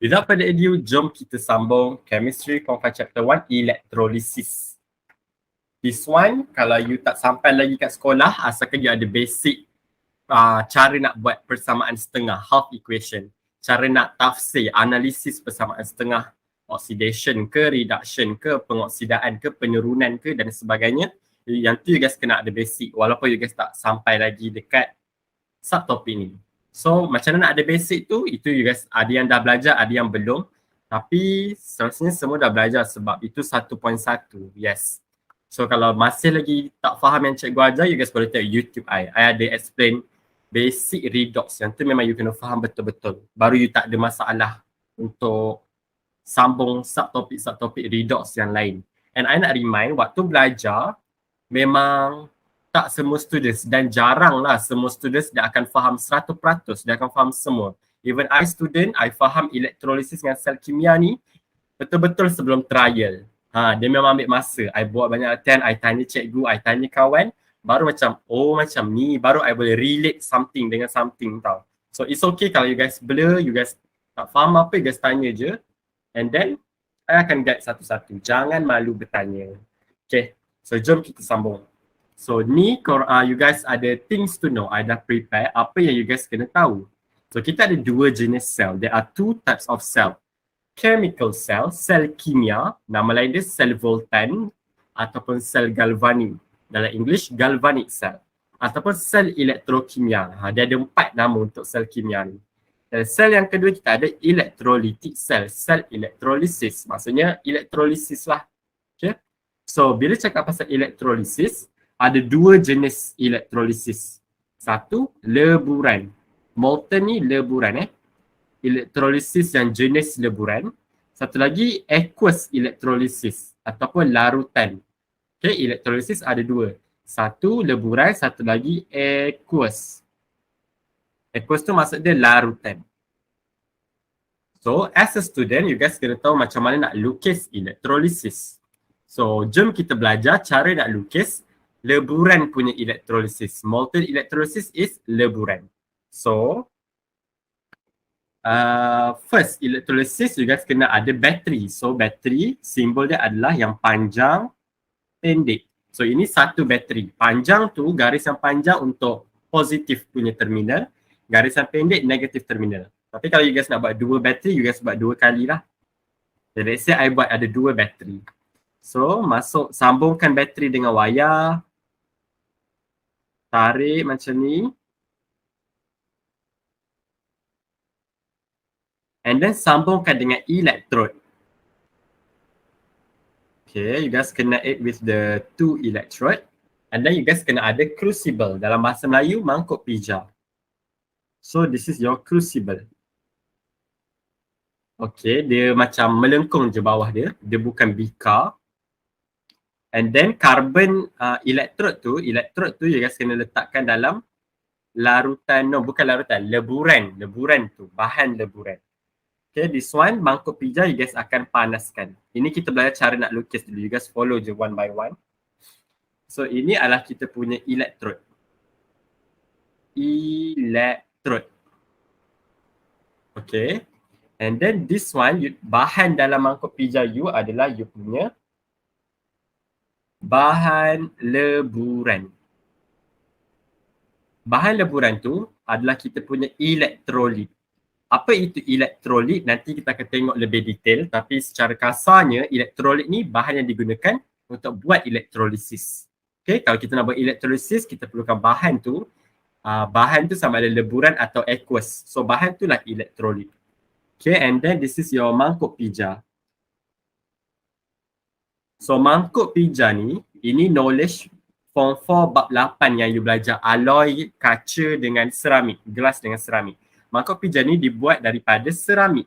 Without further ado, jom kita sambung Chemistry Form 5 Chapter 1, Electrolysis. This one, kalau you tak sampai lagi kat sekolah, asalkan you ada basic cara nak buat persamaan setengah, half equation. Cara nak tafsir, analisis persamaan setengah, oxidation ke, reduction ke, pengoksidaan ke, penurunan ke dan sebagainya. Yang tu you guys kena ada basic walaupun you guys tak sampai lagi dekat subtopik ni. So macam mana nak ada basic tu, itu you guys ada yang dah belajar, ada yang belum. Tapi seterusnya semua dah belajar sebab itu 1.1, yes. So kalau masih lagi tak faham yang cikgu ajar, you guys boleh tengok YouTube I ada explain basic redox. Yang tu memang you kena faham betul-betul. Baru you tak ada masalah untuk sambung subtopik redox yang lain. And I nak remind, waktu belajar memang tak semua students dan jaranglah semua students dia akan faham 100%, dia akan faham semua. Even I student, I faham electrolysis dengan sel kimia ni betul-betul sebelum trial. Dia memang ambil masa. I buat banyak latihan, I tanya cikgu, I tanya kawan, baru macam, oh macam ni, baru I boleh relate something dengan something tau. So it's okay kalau you guys blur, you guys tak faham apa, you guys tanya je. And then, I akan guide satu-satu. Jangan malu bertanya. Okay, so jom kita sambung. So ni you guys ada things to know. I dah prepare apa yang you guys kena tahu. So kita ada dua jenis sel. There are two types of cell. Chemical cell, sel kimia. Nama lain dia sel Voltan ataupun sel galvanic. Dalam English, galvanic cell. Ataupun sel elektrokimia. Dia ada 4 nama untuk sel kimia ni. Dan sel yang kedua kita ada electrolytic cell, sel electrolysis. Maksudnya elektrolisis lah. Okay. So bila cakap pasal elektrolisis, ada dua jenis elektrolisis. Satu, leburan. Molten ni leburan Elektrolisis yang jenis leburan. Satu lagi aqueous elektrolisis ataupun larutan. Okay, elektrolisis ada dua. Satu leburan, satu lagi aqueous. Aqueous tu maksud dia larutan. So as a student, you guys kena tahu macam mana nak lukis elektrolisis. So jom kita belajar cara nak lukis leburan punya elektrolisis. Molten electrolysis is leburan. So first electrolysis, you guys kena ada bateri. So bateri, simbol dia adalah yang panjang, pendek. So ini satu bateri. Panjang tu garis yang panjang untuk positif punya terminal. Garis yang pendek negatif terminal. Tapi kalau you guys nak buat dua bateri, you guys buat dua kali lah. Jadi let's say I buat ada dua bateri. So sambungkan bateri dengan wayar. Tarik macam ni. And then sambungkan dengan electrode. Okay, you guys connect it with the two electrode. And then you guys kena ada crucible. Dalam bahasa Melayu, mangkuk pija. So this is your crucible. Okay, dia macam melengkung je bawah dia. Dia bukan bika. And then carbon electrode tu you guys kena letakkan dalam larutan, bukan larutan, leburan tu, bahan leburan. Okay, this one, mangkuk pija you guys akan panaskan. Ini kita belajar cara nak lukis dulu. You guys follow je one by one. So ini adalah kita punya electrode. Okay. And then this one, bahan dalam mangkuk pija you adalah you punya bahan leburan. Bahan leburan tu adalah kita punya elektrolit. Apa itu elektrolit? Nanti kita akan tengok lebih detail. Tapi secara kasarnya, elektrolit ni bahan yang digunakan untuk buat elektrolisis. Okay, kalau kita nak buat elektrolisis, kita perlukan bahan tu. Bahan tu sama ada leburan atau aqueous. So bahan tu lah elektrolit. Okay, and then this is your mangkuk pija. So mangkuk pija ni, ini knowledge form 4 bab 8 yang you belajar. Alloy kaca dengan seramik, gelas dengan seramik. Mangkuk pija ni dibuat daripada seramik.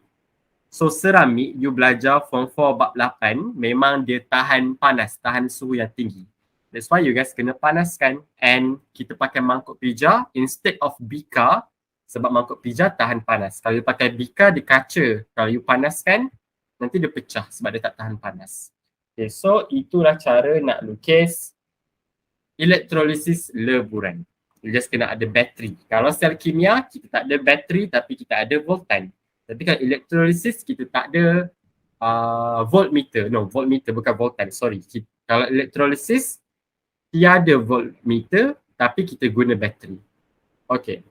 So seramik you belajar form 4 bab 8 memang dia tahan panas, tahan suhu yang tinggi. That's why you guys kena panaskan. And kita pakai mangkuk pija instead of bika sebab mangkuk pija tahan panas. Kalau you pakai bika dia kaca. Kalau you panaskan nanti dia pecah sebab dia tak tahan panas. Okay, so itulah cara nak lukis elektrolisis leburan. You just kena ada bateri. Kalau sel kimia kita tak ada bateri tapi kita ada voltan. Tapi kan electrolysis kita tak ada voltmeter. No, voltmeter bukan voltage, sorry. Kalau electrolysis tiada voltmeter tapi kita guna bateri. Okay.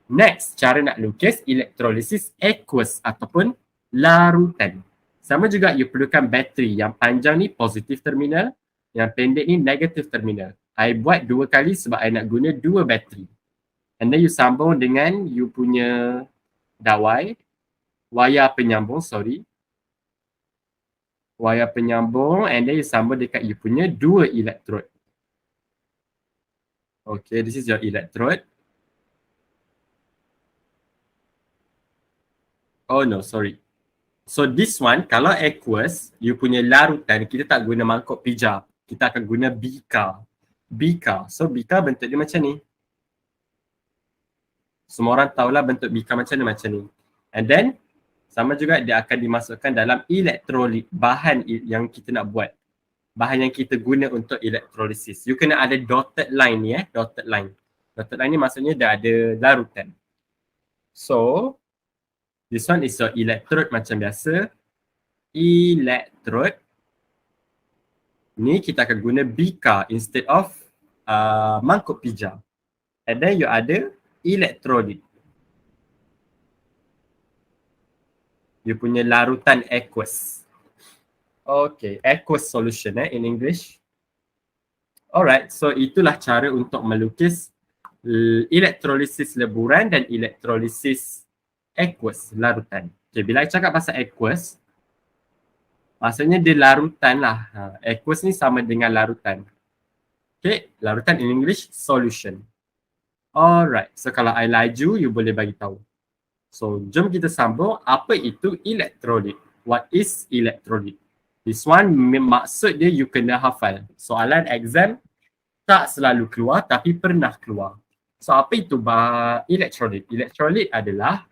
Next, cara nak lukis electrolysis aqueous ataupun larutan. Sama juga you perlukan bateri. Yang panjang ni positif terminal, yang pendek ni negatif terminal. I buat 2 kali sebab I nak guna 2 bateri. And then you sambung dengan you punya dawai, wayar penyambung, wayar penyambung, and then you sambung dekat you punya 2 electrode. Okay, this is your electrode. Oh no, sorry. So this one, kalau aqueous, you punya larutan, kita tak guna mangkuk pijak. Kita akan guna bika. Bika. So bika bentuk dia macam ni. Semua orang tahulah bentuk bika macam ni. And then, sama juga dia akan dimasukkan dalam elektrolit, bahan yang kita nak buat. Bahan yang kita guna untuk elektrolisis. You kena ada dotted line ni dotted line. Dotted line ni maksudnya dia ada larutan. So, this one is your electrode macam biasa. Electrode. Ni kita akan guna bika instead of mangkuk pijak. And then you ada electrolyte. You punya larutan aqueous. Okay, aqueous solution in English. Alright, so itulah cara untuk melukis elektrolisis leburan dan elektrolisis aqueous, larutan. Okay, bila I cakap pasal aqueous, maksudnya dia larutan lah. Aqueous ni sama dengan larutan. Okay, larutan in English, solution. Alright, so kalau I laju, you boleh bagi tahu. So, jom kita sambung. Apa itu electrolyte? What is electrolyte? This one maksud dia you kena hafal. Soalan exam tak selalu keluar tapi pernah keluar. So, apa itu electrolyte? Electrolyte adalah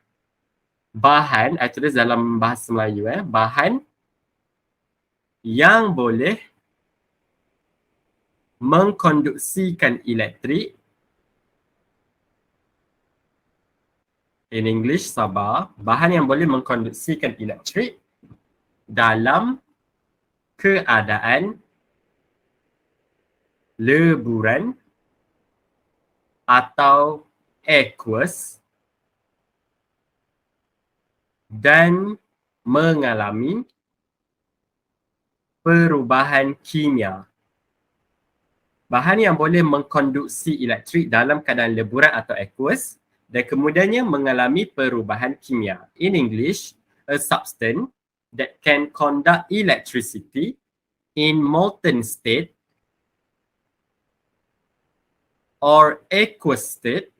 bahan, I tulis dalam bahasa Melayu, bahan yang boleh mengkonduksikan elektrik. In English, sabar. Bahan yang boleh mengkonduksikan elektrik dalam keadaan leburan atau aqueous dan mengalami perubahan kimia. Bahan yang boleh mengkonduksi elektrik dalam keadaan leburan atau aqueous dan kemudiannya mengalami perubahan kimia. In English, a substance that can conduct electricity in molten state or aqueous state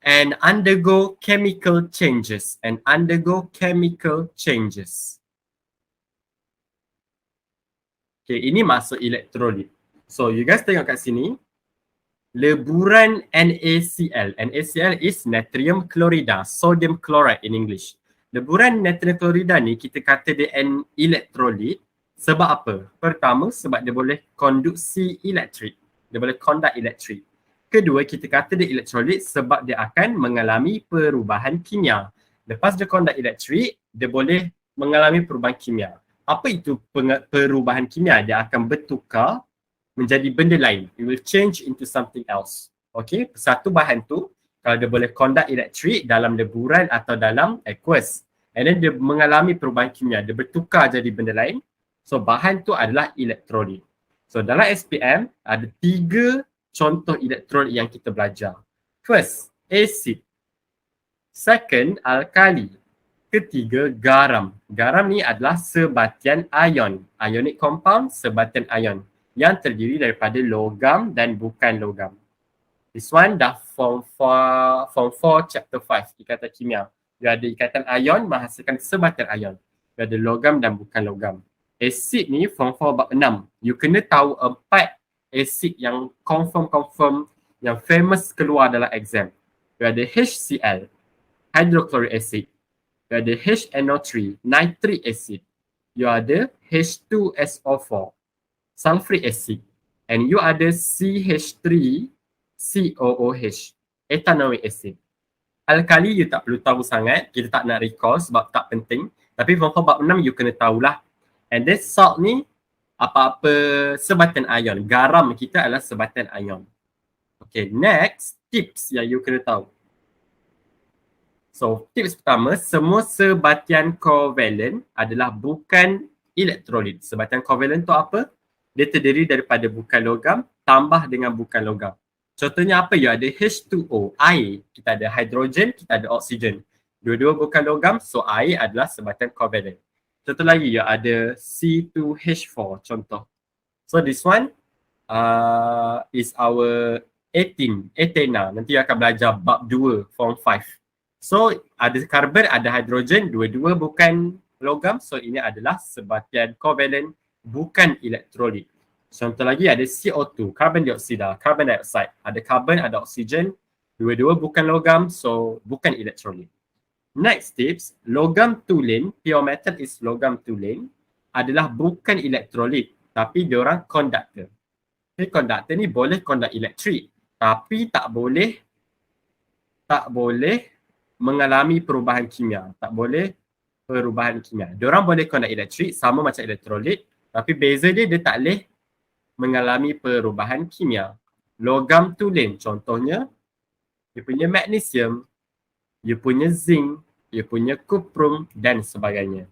and undergo chemical changes. Okay, ini maksud elektrolit. So, you guys tengok kat sini. Leburan NaCl. NaCl is natrium chloride, sodium chloride in English. Leburan natrium chloride ni kita kata dia an elektrolit sebab apa? Pertama, sebab dia boleh konduksi elektrik. Dia boleh conduct elektrik. Kedua, kita kata dia elektrolit sebab dia akan mengalami perubahan kimia. Lepas dia conduct elektrik, dia boleh mengalami perubahan kimia. Apa itu perubahan kimia? Dia akan bertukar menjadi benda lain. It will change into something else. Okay, satu bahan tu, kalau dia boleh conduct elektrik dalam leburan atau dalam aqueous, and then dia mengalami perubahan kimia, dia bertukar jadi benda lain. So, bahan tu adalah elektrolit. So, dalam SPM, ada 3 contoh elektrolit yang kita belajar. First, acid. Second, alkali. Ketiga, garam. Garam ni adalah sebatian ion. Ionic compound, sebatian ion yang terdiri daripada logam dan bukan logam. This one dah form 4 chapter 5 ikatan kimia. Dia ada ikatan ion menghasilkan sebatian ion. Dia ada logam dan bukan logam. Asid ni form 4 bab 6. You kena tahu 4 asid yang confirm yang famous keluar dalam exam. Dia ada HCl, hydrochloric acid. Dia ada HNO3, nitric acid. You ada H2SO4, sulfuric acid, and you ada CH3COOH. ethanoic acid. Alkali you tak perlu tahu sangat, kita tak nak recall sebab tak penting. Tapi form 4 bab 6 you kena tahulah. And then salt ni apa-apa sebatan ion. Garam kita adalah sebatan ion. Okay, next tips yang you kena tahu. So, tips pertama, semua sebatian kovalent adalah bukan elektrolit. Sebatian kovalent tu apa? Dia terdiri daripada bukan logam tambah dengan bukan logam. Contohnya apa? You ada H2O, air. Kita ada hidrogen, kita ada oksigen. Dua-dua bukan logam, so air adalah sebatian kovalent. Contoh lagi, you ada C2H4 contoh. So this one is our 18, ethena. Nanti you akan belajar bab 2, form 5. So ada karbon, ada hidrogen, dua-dua bukan logam. So ini adalah sebatian kovalent, bukan elektrolit. Contoh lagi ada CO2, carbon dioksida, carbon dioxide. Ada karbon, ada oksigen, dua-dua bukan logam, so bukan elektrolit. Next tips, logam tulen, pure metal is logam tulen, adalah bukan elektrolit, tapi diorang konduktor. Okay, konduktor ni boleh conduct elektrik, tapi tak boleh mengalami perubahan kimia. Tak boleh perubahan kimia. Diorang boleh conduct elektrik sama macam elektrolit, tapi beza dia tak boleh mengalami perubahan kimia. Logam tulen contohnya, dia punya magnesium, dia punya zinc, dia punya kuprum dan sebagainya.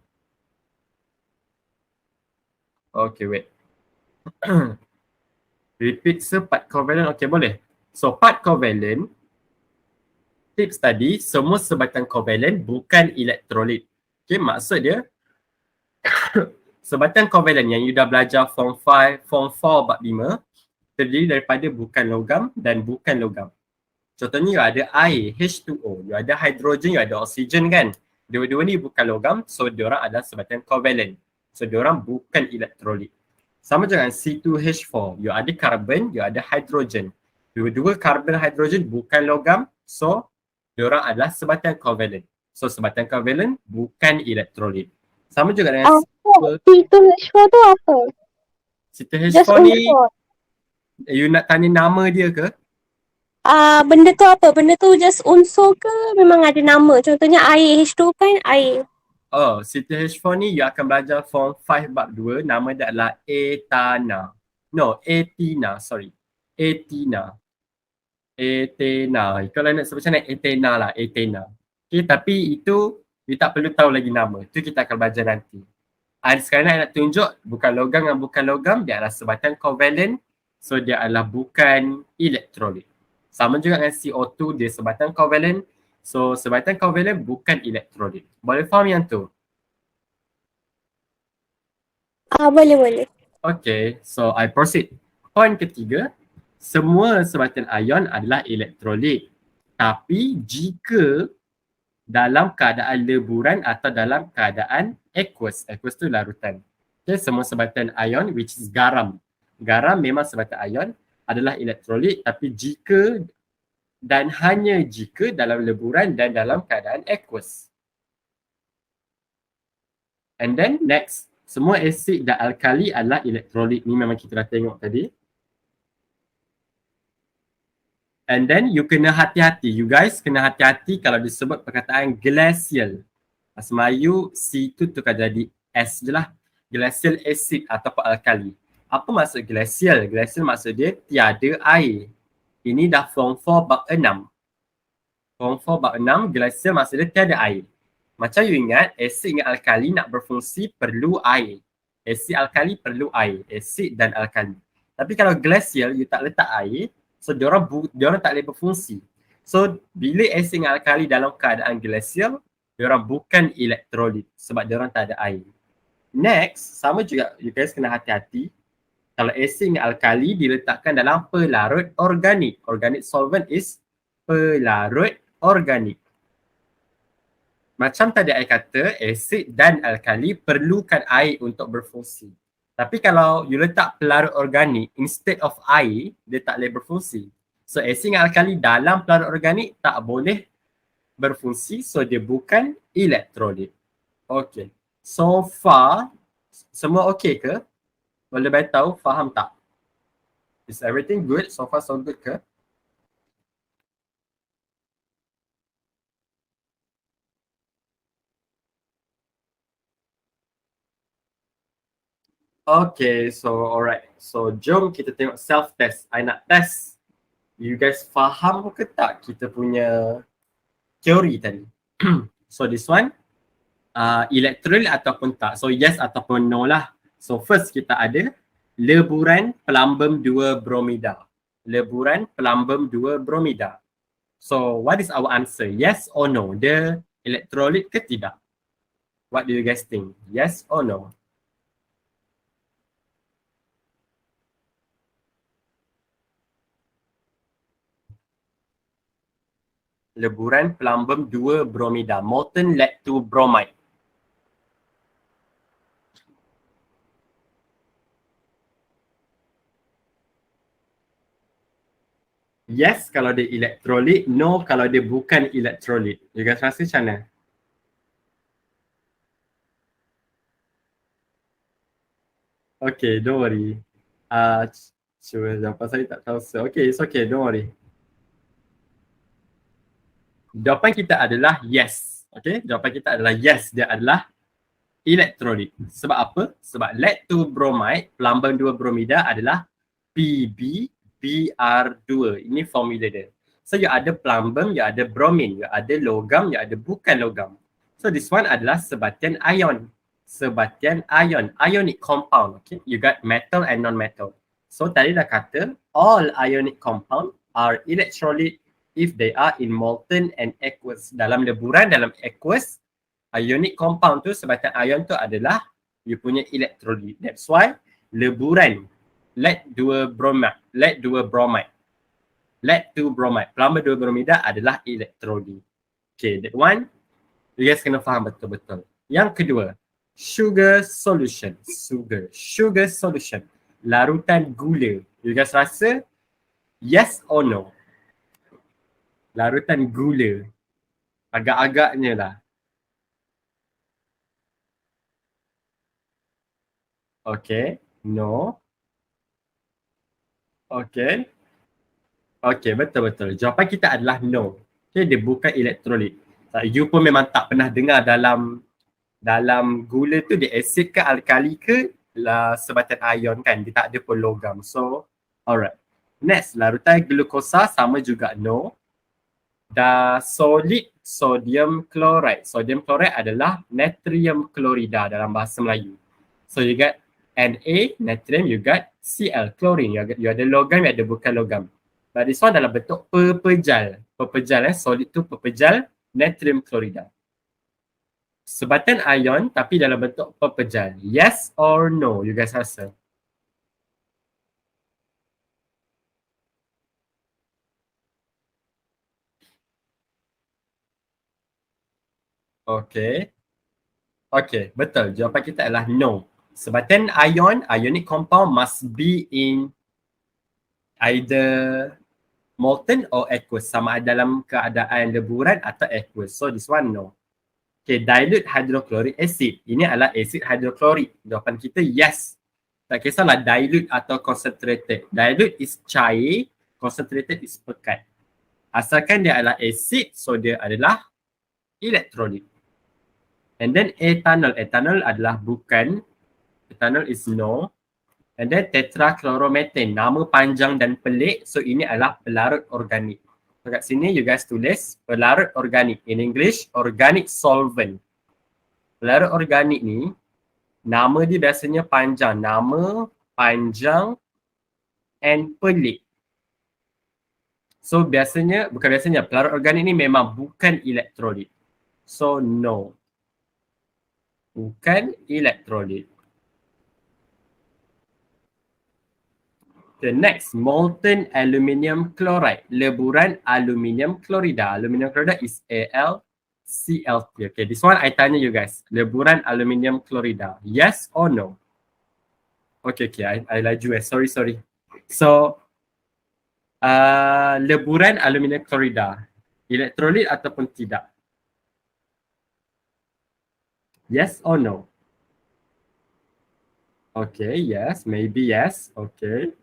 Okay, wait. Repeat part covalent, okay boleh. So part covalent, tips tadi, semua sebatan kovalent bukan elektrolit. Okay, maksud dia sebatan kovalent yang you dah belajar form 5, form 4 bab 5 terdiri daripada bukan logam dan bukan logam. Contohnya you ada air, H2O, you ada hidrogen, you ada oksigen kan. Dua-dua ni bukan logam, so diorang adalah sebatan kovalent. So diorang bukan elektrolit. Sama juga dengan C2H4, you ada karbon, you ada hidrogen. Dua-dua karbon hidrogen bukan logam, so diorang adalah sebatan kovalent. So sebatan kovalent bukan elektrolit. Sama juga dengan C2H4 tu apa? C2H4 ni, you nak tanya nama dia ke? Benda tu apa? Benda tu just unsur ke memang ada nama? Contohnya air, H2 kan air. Oh, C2H4 ni you akan belajar form 5 bab 2, nama dia adalah ethana. No, ethena, sorry. Ethena. Kalau nak sebut macam mana, ethena lah, ethena. Okay, tapi itu you tak perlu tahu lagi nama. Itu kita akan belajar nanti. Sekarang nak tunjuk bukan logam dengan bukan logam, dia adalah sebatan kovalent. So dia adalah bukan elektrolit. Sama juga dengan CO2, dia sebatan kovalent. So sebatan kovalent bukan elektrolit. Boleh faham yang tu? Boleh. Okay, so I proceed. Point ketiga, semua sebatan ion adalah elektrolit. Tapi jika dalam keadaan leburan atau dalam keadaan aqueous. Aqueous tu larutan. Okay, semua sebatan ion which is garam. Garam memang sebatan ion adalah elektrolit, tapi jika dan hanya jika dalam leburan dan dalam keadaan aqueous. And then next, semua asid dan alkali adalah elektrolit. Ni memang kita dah tengok tadi. And then you kena hati-hati. You guys kena hati-hati kalau disebut perkataan glacial. Semayu C tu tukar jadi S je lah. Glacial acid ataupun alkali. Apa maksud glacial? Glacial maksud dia tiada air. Ini dah form 4 bab 6. Form 4 bab 6, glacial maksud dia tiada air. Macam you ingat, asid dengan alkali nak berfungsi perlu air. Asid alkali perlu air. Asid dan alkali. Tapi kalau glacial, you tak letak air, so diorang tak boleh berfungsi. So bila asid dengan alkali dalam keadaan glacial, diorang bukan elektrolit sebab diorang tak ada air. Next, sama juga you guys kena hati-hati. Kalau asid dengan alkali diletakkan dalam pelarut organik. Organic solvent is pelarut organik. Macam tadi I kata, asid dan alkali perlukan air untuk berfungsi. Tapi kalau you letak pelarut organik instead of air, dia tak boleh berfungsi. So asid dan alkali dalam pelarut organik tak boleh berfungsi, so dia bukan elektrolit. Okay. So far, semua okay ke? Boleh beritahu, faham tak? Is everything good? So far so good ke? Okay, so alright. So jom kita tengok self-test. I nak test. You guys faham ke tak kita punya teori tadi? So this one, electrolyte ataupun tak. So yes ataupun no lah. So first kita ada leburan pelambem 2 bromida. Leburan pelambem 2 bromida. So what is our answer? Yes or no? Dia electrolyte ke tidak? What do you guys think? Yes or no? Leburan pelambem 2 bromida. Molten lead to bromide. Yes kalau dia elektrolit, no kalau dia bukan elektrolit. You guys rasa macam mana? Okay, don't worry. Cuba jawapan saya tak tahu. Okay, it's okay, don't worry. Jawapan kita adalah yes. Okay, jawapan kita adalah yes. Dia adalah elektrolit. Sebab apa? Sebab lead to bromide, pelambang 2 bromida adalah PbBr2. Ini formula dia. So, you ada pelambang, you ada bromin, you ada logam, you ada bukan logam. So, this one adalah sebatian ion. Sebatian ion, ionic compound. Okay, you got metal and non-metal. So, tadi dah kata, all ionic compound are electrolyte if they are in molten and aqueous. Dalam leburan, dalam aqueous, ionic compound tu, sebatian ion tu adalah you punya electrolyte. That's why leburan lead 2 bromide, lead 2 bromide, lead 2 bromide, pelambang 2 bromida adalah electrolyte. Okay, that one you guys kena faham betul-betul. Yang kedua, sugar solution. Sugar solution. Larutan gula. You guys rasa yes or no? Larutan gula. Agak-agaknya lah. Okay, no. Okay. Okay, betul-betul. Jawapan kita adalah no. Okay, dia bukan elektrolit. You pun memang tak pernah dengar dalam gula tu dia asid ke alkali ke sebatian ion kan. Dia tak ada pun logam. So, alright. Next, larutan glukosa sama juga no. Dah solid sodium chloride. Sodium chloride adalah natrium chlorida dalam bahasa Melayu. So you got Na, natrium, you got Cl, chlorine. You ada logam, you ada bukan logam. But this one dalam bentuk pepejal. Solid tu pepejal natrium chlorida. Sebatian ion tapi dalam bentuk pepejal. Yes or no? You guys rasa? Okay. Okay, betul. Jawapan kita adalah no. Sebatian ion, ionic compound must be in either molten or aqueous. Sama ada dalam keadaan leburan atau aqueous. So this one no. Okay, dilute hydrochloric acid. Ini adalah acid hydrochloric. Jawapan kita yes. Tak kisahlah dilute atau concentrated. Dilute is cair, concentrated is pekat. Asalkan dia adalah acid, so dia adalah electrolyte. And then ethanol. Ethanol adalah bukan. Ethanol is no. And then tetrachloromethane. Nama panjang dan pelik. So ini adalah pelarut organik. So kat sini you guys tulis pelarut organik. In English, organic solvent. Pelarut organik ni, nama dia biasanya panjang. Nama, panjang and pelik. So bukan biasanya, pelarut organik ni memang bukan elektrolit. So no. Bukan elektrolit. The next, molten aluminium chloride. Leburan aluminium chlorida. Aluminium chlorida is AlCl3. Okay, this one I tanya you guys. Leburan aluminium chlorida. Yes or no? Okay, I laju Sorry. So, leburan aluminium chlorida. Elektrolit ataupun tidak? Yes or no? Okay, yes. Maybe yes. Okay.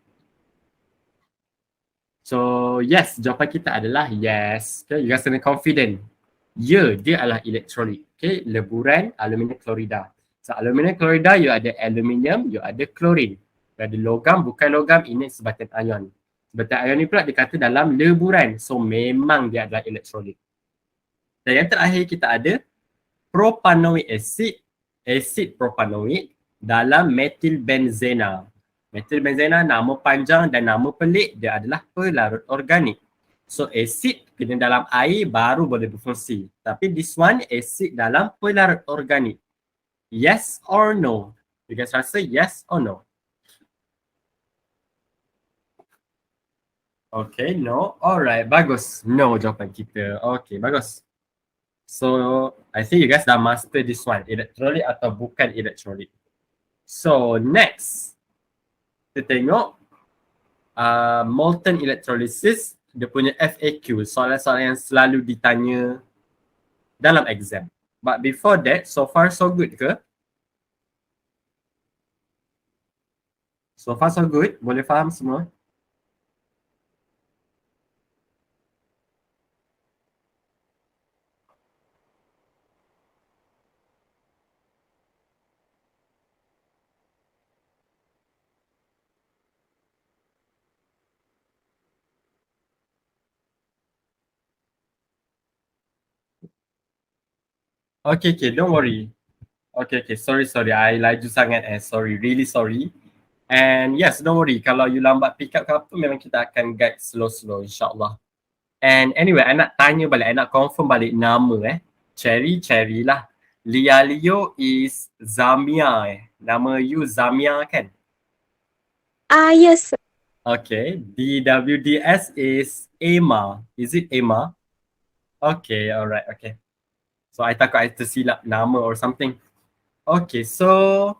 So, yes. Jawapan kita adalah yes. Okay, you guys kena confident. Ya, dia adalah elektrolit. Okay, leburan aluminium chlorida. So aluminium klorida, you ada aluminium, you ada klorin. You ada logam, bukan logam, ini sebatan ion. Sebatan ion ni pula dikata dalam leburan. So memang dia adalah elektrolit. Dan yang terakhir kita ada propanoic acid, acid propanoid dalam metilbenzena. Metilbenzena nama panjang dan nama pelik dia adalah pelarut organik. So acid kena dalam air baru boleh berfungsi. Tapi this one acid dalam pelarut organik. Yes or no? You guys rasa yes or no? Okay, no. Alright, bagus. No jawapan kita. Okay, bagus. So, I think you guys dah master this one. Elektrolit atau bukan elektrolit. So, next. Kita tengok molten electrolysis. Dia punya FAQ. Soalan-soalan yang selalu ditanya dalam exam. But before that, so far so good ke? So far so good? Boleh faham semua? Okay, don't worry. Okay, sorry. I laju sangat sorry, really sorry. And yes, don't worry. Kalau you lambat pick up ke apa, memang kita akan guide slow insyaAllah. And anyway, I nak tanya balik, I nak confirm balik nama Cherry lah. Leo is Zamia Nama you Zamia kan? Yes. Okay, DWDS is Emma. Is it Emma? Okay, alright, okay. So I takut I tersilap nama or something. Okay, so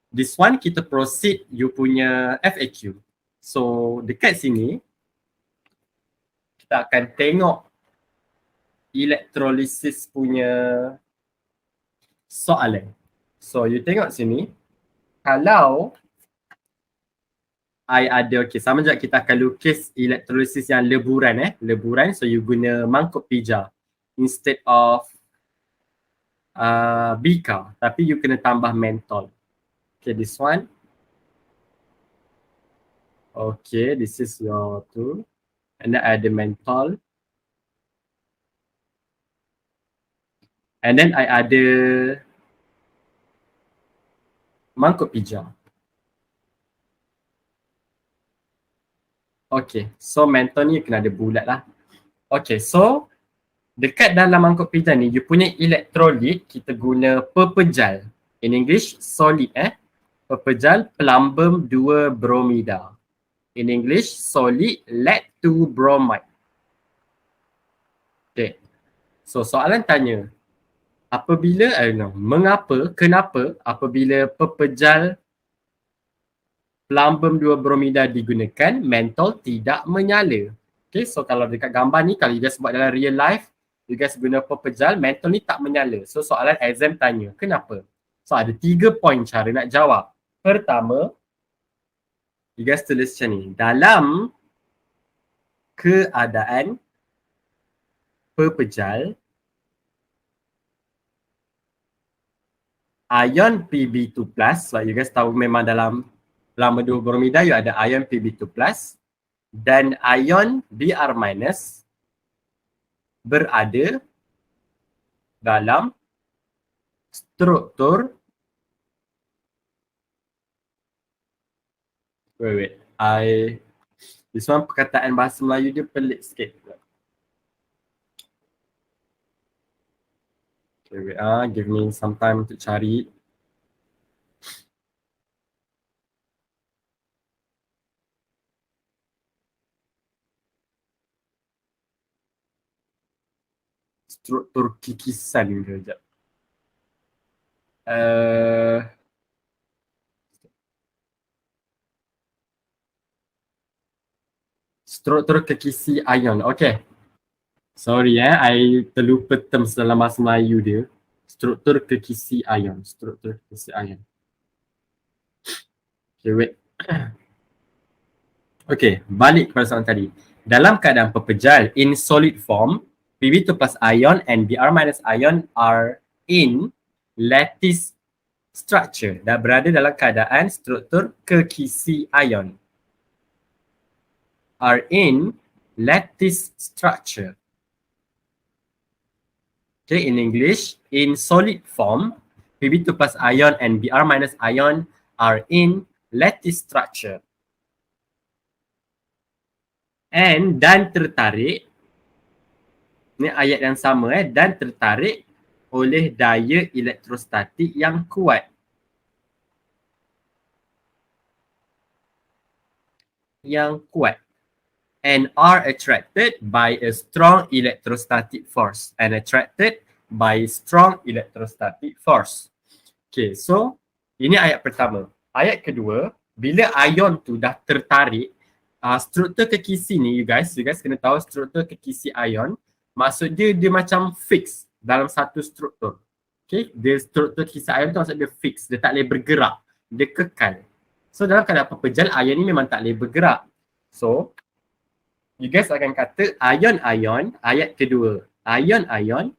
this one kita proceed you punya FAQ. So dekat sini kita akan tengok elektrolisis punya soalan. So you tengok sini, kalau I ada, okay, sama je kita akan lukis elektrolisis yang leburan leburan, so you guna mangkuk pija instead of bika, tapi you kena tambah mentol. Okay, this one. Okay, this is your two. And then I ada mentol. And then I ada mangkuk pija. Okay, so mentol ni kena ada bulat lah. Okay, so dekat dalam mangkuk pija ni, you punya elektrolit kita guna pepejal. In English, solid Pepejal plumbum 2 bromida. In English, solid lead 2 bromide. Okay. So soalan tanya, kenapa apabila pepejal plumbum 2 bromida digunakan, mentol tidak menyala? Okay, so kalau dekat gambar ni, kalau you guys buat dalam real life, you guys guna pepejal, mentol ni tak menyala. So soalan exam tanya, kenapa? So ada 3 poin cara nak jawab. Pertama, you guys tulis macam ni. Dalam keadaan pepejal, ion Pb2+, so you guys tahu memang dalam lambda 2 bromida you ada ion Pb2+, dan ion Br- berada dalam struktur this one perkataan bahasa Melayu dia pelik sikit. Okay, give me some time untuk cari. Struktur kikisan ke sekejap. Struktur kekisi ion. Okay. Sorry I terlupa terms dalam bahasa Melayu dia. Struktur kekisi ion. Struktur kekisi ion. Okay, wait. Okay, balik kepada soalan tadi. Dalam keadaan pepejal in solid form, Pb2 plus ion and Br minus ion are in lattice structure, dah berada dalam keadaan struktur kekisi ion, are in lattice structure. Okay, in English, in solid form, Pb2 plus ion and Br minus ion are in lattice structure. And dan tertarik, ni ayat yang sama dan tertarik oleh daya elektrostatik yang kuat. Yang kuat. And are attracted by a strong electrostatic force. And attracted by strong electrostatic force. Okay, so ini ayat pertama. Ayat kedua, bila ion tu dah tertarik, struktur kekisi ni you guys kena tahu struktur kekisi ion, maksud dia macam fix dalam satu struktur. Okay, dia struktur kekisi ion tu maksud dia fix, dia tak boleh bergerak, dia kekal. So dalam keadaan pepejal, ion ni memang tak boleh bergerak. So you guys akan kata ion-ion, ayat kedua, ion-ion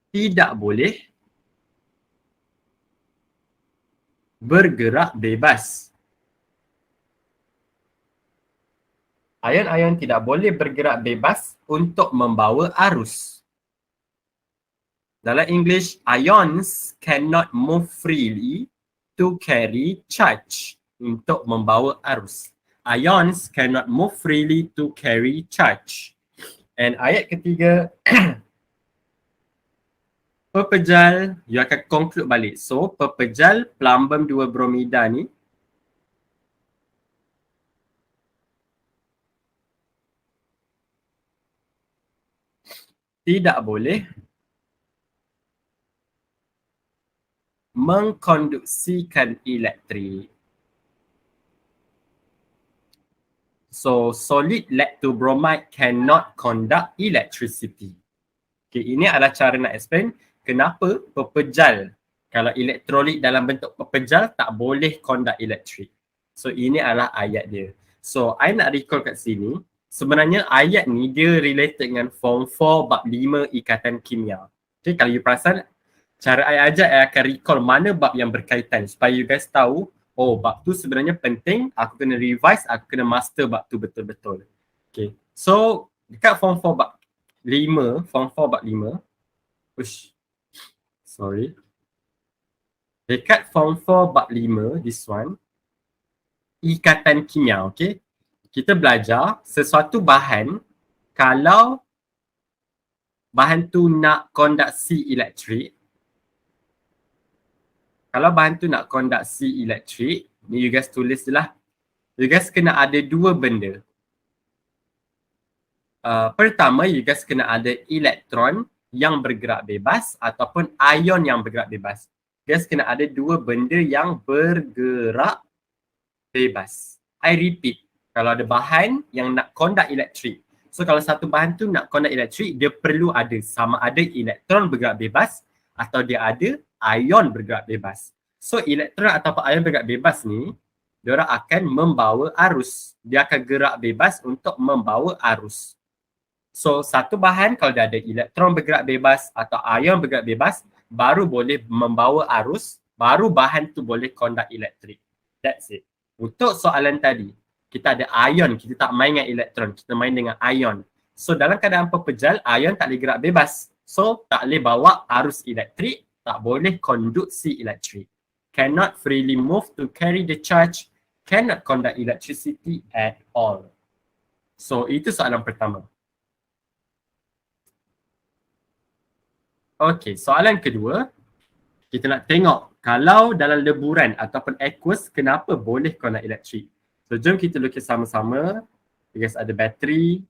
tidak boleh bergerak bebas. Ion-ion tidak boleh bergerak bebas untuk membawa arus. Dalam English, ions cannot move freely to carry charge, untuk membawa arus. Ions cannot move freely to carry charge. And ayat ketiga, pepejal, you akan conclude balik. So, pepejal plumbum 2 bromida ni tidak boleh mengkonduksikan elektrik. So, solid lactobromide cannot conduct electricity. Okay, ini adalah cara nak explain kenapa pepejal, kalau elektrolit dalam bentuk pepejal tak boleh conduct elektrik. So, ini adalah ayat dia. So, I nak recall kat sini, sebenarnya ayat ni dia related dengan form 4 bab 5 ikatan kimia. Okay, kalau you perasan, cara I ajar, I akan recall mana bab yang berkaitan supaya you guys tahu, oh bab tu sebenarnya penting, aku kena revise, aku kena master bab tu betul-betul. Okay, so dekat form 4 bab 5, form 4 bab 5, sorry. Dekat form 4 bab 5, this one, ikatan kimia, okay. Kita belajar sesuatu bahan, kalau bahan tu nak konduksi elektrik, kalau bahan tu nak konduksi elektrik, ni you guys tulis je lah. You guys kena ada dua benda. Pertama, you guys kena ada elektron yang bergerak bebas ataupun ion yang bergerak bebas. You guys kena ada dua benda yang bergerak bebas. I repeat, kalau ada bahan yang nak conduct elektrik. So kalau satu bahan tu nak conduct elektrik, dia perlu ada sama ada elektron bergerak bebas atau dia ada ion bergerak bebas. So elektron ataupun ion bergerak bebas ni, diorang akan membawa arus. Dia akan gerak bebas untuk membawa arus. So satu bahan kalau dia ada elektron bergerak bebas atau ion bergerak bebas, baru boleh membawa arus, baru bahan tu boleh conduct elektrik. That's it. Untuk soalan tadi, kita ada ion, kita tak main dengan elektron, kita main dengan ion. So dalam keadaan pepejal, ion tak boleh gerak bebas. So tak boleh bawa arus elektrik, tak boleh konduksi elektrik. Cannot freely move to carry the charge, cannot conduct electricity at all. So itu soalan pertama. Okay, soalan kedua, kita nak tengok kalau dalam leburan ataupun aqueous, kenapa boleh conduct elektrik. So jom kita lukis sama-sama. You guys ada bateri.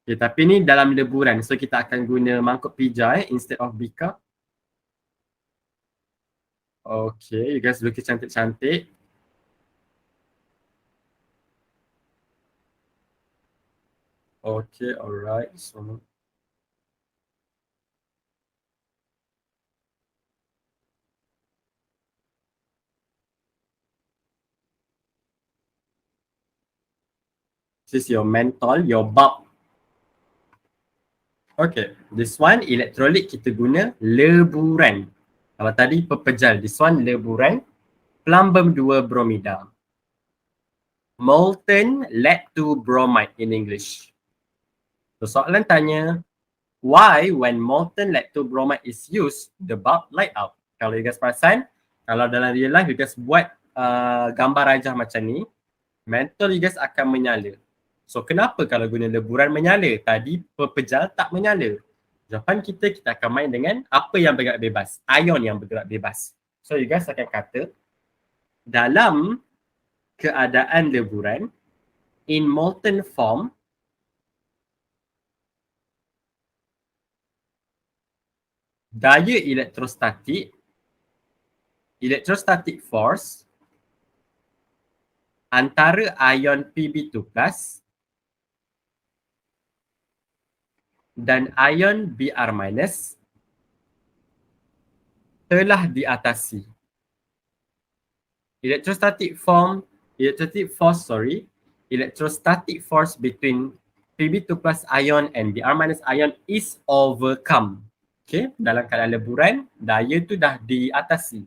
Okay, tapi ni dalam leburan, so kita akan guna mangkuk pijai instead of beaker. Okay, you guys lukis cantik-cantik. Okay, alright. So this is your menthol, your bulb. Okay, this one elektrolit kita guna leburan. Kalau tadi pepejal, this one leburan. Plumbum 2 bromida. Molten lead to bromide in English. So soalan tanya, why when molten lead to bromide is used, the bulb light up? Kalau you guys perasan, kalau dalam real life you guys buat gambar rajah macam ni, mantle you guys akan menyala. So kenapa kalau guna leburan menyala? Tadi pepejal tak menyala. Jawapan kita akan main dengan apa yang bergerak bebas. Ion yang bergerak bebas. So you guys akan kata, dalam keadaan leburan, in molten form, daya electrostatic force antara ion Pb2+ dan ion Br- telah diatasi. Electrostatic force between Pb2+ ion and Br- ion is overcome. Okay, dalam keadaan leburan, daya tu dah diatasi.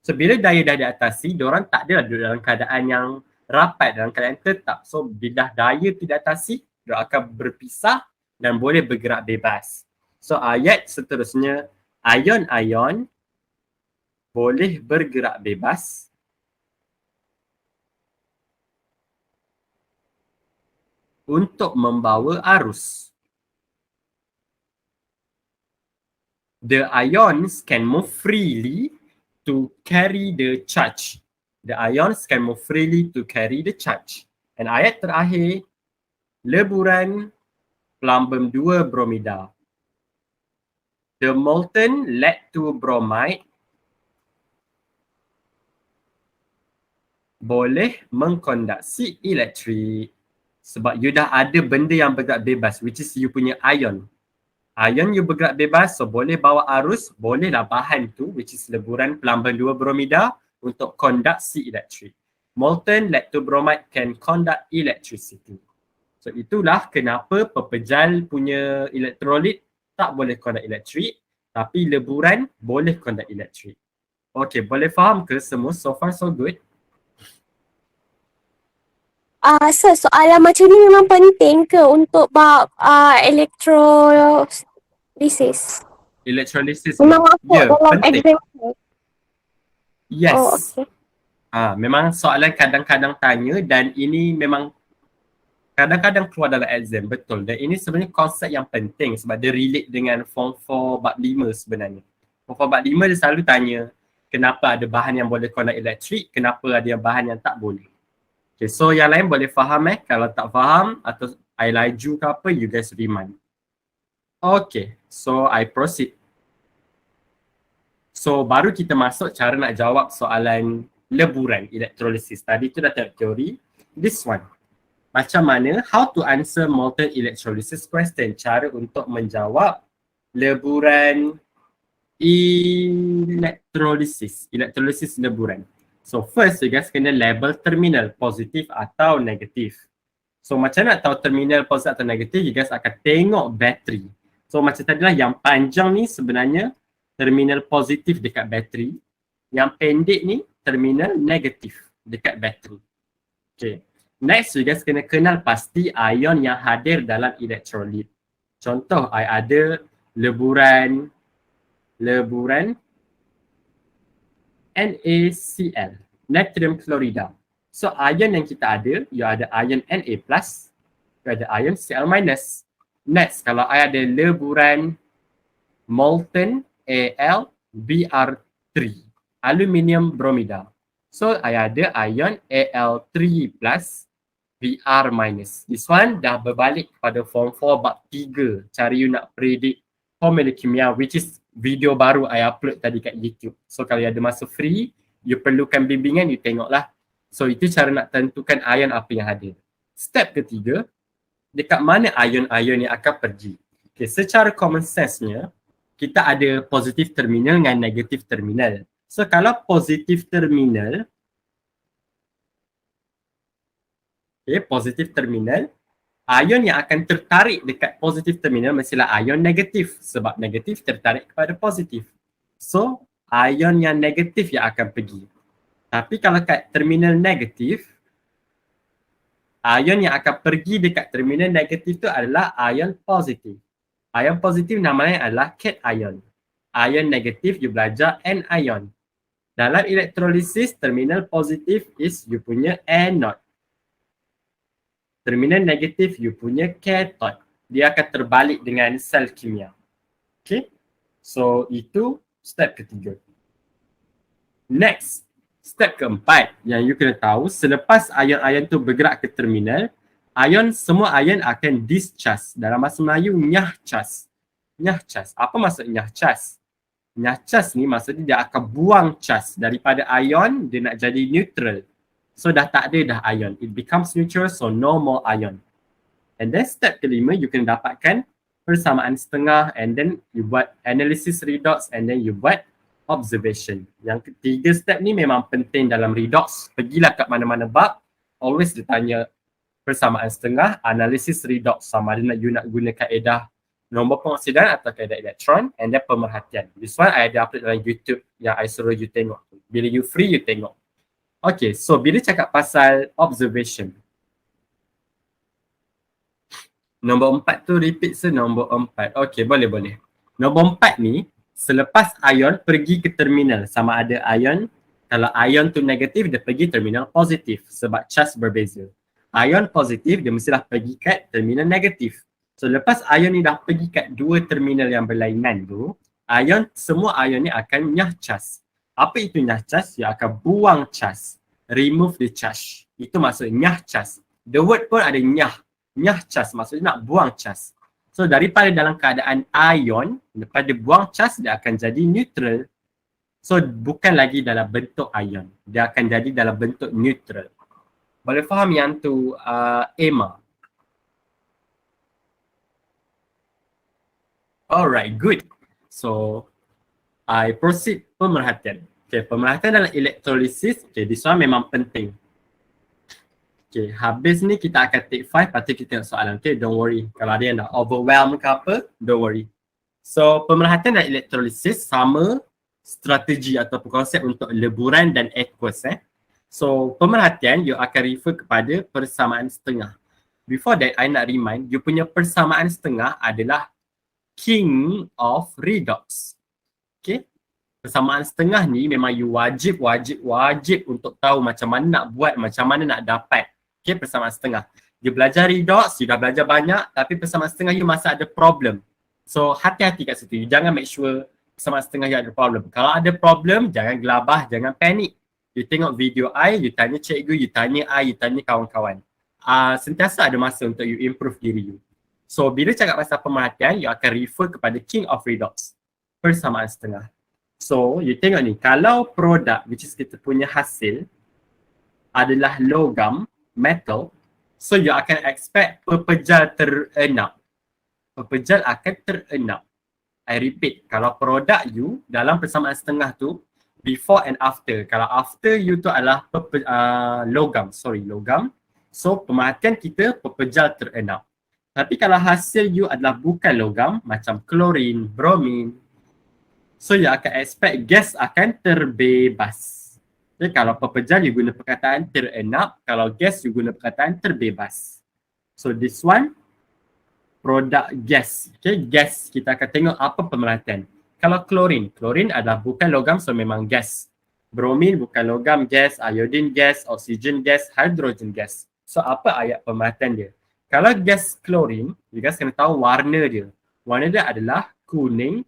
So bila daya dah diatasi, diorang tak ada dalam keadaan yang rapat, dalam keadaan tetap. So bila daya tu diatasi, diorang akan berpisah dan boleh bergerak bebas. So ayat seterusnya, ion-ion boleh bergerak bebas untuk membawa arus. The ions can move freely to carry the charge. The ions can move freely to carry the charge. And ayat terakhir, leburan plumbum 2 bromida. The molten lead to bromide boleh mengkonduksi elektrik. Sebab you dah ada benda yang bergerak bebas, which is you punya ion. Ion you bergerak bebas, so boleh bawa arus, bolehlah bahan tu, which is leburan plumbum 2 bromida untuk konduksi elektrik. Molten lead to bromide can conduct electricity. So itulah kenapa pepejal punya elektrolit tak boleh conduct elektrik, tapi leburan boleh conduct elektrik. Okay, boleh faham ke semua? So far so good. Sir, soalan macam ni memang penting ke untuk bab electrolysis? Electrolysis Memang ni, masuk dalam penting. exam. Yes. Oh, okay. Memang soalan kadang-kadang tanya dan ini memang kadang-kadang keluar dalam exam, betul. Dan ini sebenarnya konsep yang penting sebab dia relate dengan Form 4 bab 5 sebenarnya. Form 4 bab 5 dia selalu tanya kenapa ada bahan yang boleh conduct elektrik, kenapa ada bahan yang tak boleh. Okay, so yang lain boleh faham kalau tak faham atau I laju ke apa, you guys remind. Okay, so I proceed. So baru kita masuk cara nak jawab soalan leburan, electrolysis. Tadi tu dah tengok teori. This one. Macam mana, how to answer molten electrolysis question, cara untuk menjawab leburan electrolysis leburan. So first you guys kena label terminal, positif atau negatif. So macam nak tahu terminal positif atau negatif, you guys akan tengok bateri. So macam tadi lah, yang panjang ni sebenarnya terminal positif dekat bateri, yang pendek ni terminal negatif dekat bateri. Okay. Next, you guys kena kenal pasti ion yang hadir dalam elektrolit. Contoh, I ada leburan NaCl, natrium chlorida. So ion yang kita ada, you ada ion Na+, you ada ion Cl-. Next, kalau I ada leburan molten AlBr3, aluminium bromida. So I ada ion Al3+, Br-. This one dah berbalik kepada Form 4 bab 3, cara you nak predict formula kimia, which is video baru I upload tadi kat YouTube. So kalau ada masa free, you perlukan bimbingan, you tengoklah. So itu cara nak tentukan ion apa yang hadir. Step ketiga, dekat mana ion-ion yang akan pergi. Okay, secara common sense-nya, kita ada positif terminal dengan negatif terminal. So kalau positif terminal, okay, positif terminal, Ion yang akan tertarik dekat positif terminal mestilah ion negatif sebab negatif tertarik kepada positif. So, ion yang negatif yang akan pergi. Tapi kalau kat terminal negatif, ion yang akan pergi dekat terminal negatif tu adalah ion positif. Ion positif namanya adalah cation. Ion negatif you belajar anion. Dalam elektrolisis, terminal positif is you punya anode. Terminal negatif you punya cathode. Dia akan terbalik dengan sel kimia. Okay. So, itu step ketiga. Next, step keempat yang you kena tahu, selepas ion-ion tu bergerak ke terminal, semua ion akan discharge. Dalam bahasa Melayu, nyah-cas. Nyah-cas. Apa maksud nyah-cas? Nyah-cas ni maksudnya dia akan buang cas daripada ion, dia nak jadi neutral. So dah tak ada dah ion. It becomes neutral, so no more ion. And then step kelima, you kena dapatkan persamaan setengah, and then you buat analysis redox, and then you buat observation. Yang ketiga step ni memang penting dalam redox. Pergilah kat mana-mana bab, always ditanya persamaan setengah, analisis redox, sama ada you nak guna kaedah nombor pengoksidan atau kaedah elektron, and then pemerhatian. This one I ada upload dalam YouTube yang I suruh you tengok. Bila you free, you tengok. Okay, so bila cakap pasal observation, nombor 4 tu repeat nombor 4. Okay, boleh. Nombor 4 ni, selepas ion pergi ke terminal, sama ada ion, kalau ion tu negatif, dia pergi terminal positif sebab charge berbeza. Ion positif, dia mestilah pergi kat terminal negatif. So lepas ion ni dah pergi kat dua terminal yang berlainan tu, semua ion ni akan nyah charge. Apa itu nyah charge? Dia akan buang charge. Remove the charge. Itu maksud nyah charge. The word pun ada nyah. Nyah charge maksudnya nak buang charge. So daripada dalam keadaan ion, lepas dia buang charge, dia akan jadi neutral. So bukan lagi dalam bentuk ion. Dia akan jadi dalam bentuk neutral. Boleh faham yang tu Emma? Alright, good. So, I proceed pemerhatian. Okay, pemerhatian dalam elektrolisis, okay, this one memang penting. Okay, habis ni kita akan take 5, lepas tu kita tengok soalan. Okay, don't worry. Kalau ada yang nak overwhelm ke apa, don't worry. So, pemerhatian dalam elektrolisis sama strategi ataupun konsep untuk leburan dan aqueous. So, pemerhatian, you akan refer kepada persamaan setengah. Before that, I nak remind, you punya persamaan setengah adalah king of redox. Okay. Persamaan setengah ni memang you wajib untuk tahu macam mana nak buat, macam mana nak dapat. Okay, persamaan setengah. You belajar redox, you dah belajar banyak, tapi persamaan setengah you masih ada problem. So hati-hati kat situ. You jangan make sure persamaan setengah you ada problem. Kalau ada problem, jangan gelabah, jangan panik. You tengok video I, you tanya cikgu, you tanya I, you tanya kawan-kawan. Sentiasa ada masa untuk you improve diri you. So, bila cakap pasal pemerhatian, you akan refer kepada king of redox, persamaan setengah. So, you tengok ni, kalau produk, which is kita punya hasil, adalah logam, metal, so you akan expect pepejal terenap. Pepejal akan terenap. I repeat, kalau produk you dalam persamaan setengah tu, before and after. Kalau after you tu adalah logam. So, pemerhatian kita pepejal terenap. Tapi kalau hasil you adalah bukan logam, macam klorin, bromin, so you akan expect gas akan terbebas. Okay, kalau pepejal you guna perkataan terenap, kalau gas you guna perkataan terbebas. So this one, produk gas. Okay, gas kita akan tengok apa pemerhatian. Kalau klorin adalah bukan logam, so memang gas. Bromin bukan logam, gas. Iodine gas, oksigen gas, hydrogen gas. So apa ayat pemerhatian dia? Kalau gas klorin, you guys kena tahu warna dia. Warna dia adalah kuning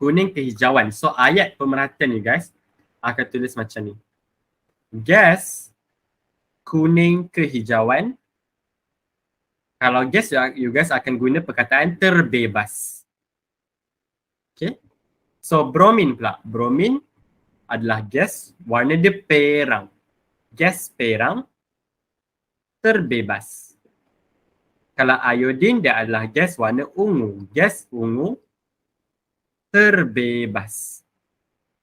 kehijauan. So ayat pemerhatian you guys akan tulis macam ni. Gas kuning kehijauan. Kalau gas, you guys akan guna perkataan terbebas. Okay. So bromin pula. Bromin adalah gas, warna dia perang. Gas perang terbebas. Kalau iodine, dia adalah gas warna ungu. Gas ungu terbebas.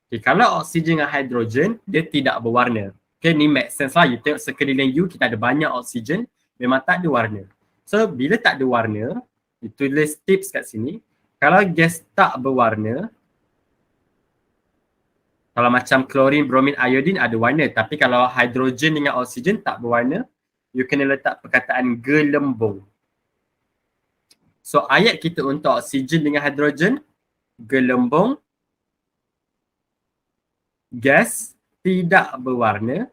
Okay, kalau oksigen dan hidrogen, dia tidak berwarna. Okay, ni make sense lah. You tengok sekeliling you, kita ada banyak oksigen. memang tak ada warna. So bila tak ada warna, ditulis tips kat sini, kalau gas tak berwarna, kalau macam klorin, bromin, iodin ada warna, tapi kalau hidrogen dengan oksigen tak berwarna, you kena letak perkataan gelembung. So ayat kita untuk oksigen dengan hidrogen, gelembung, gas tidak berwarna.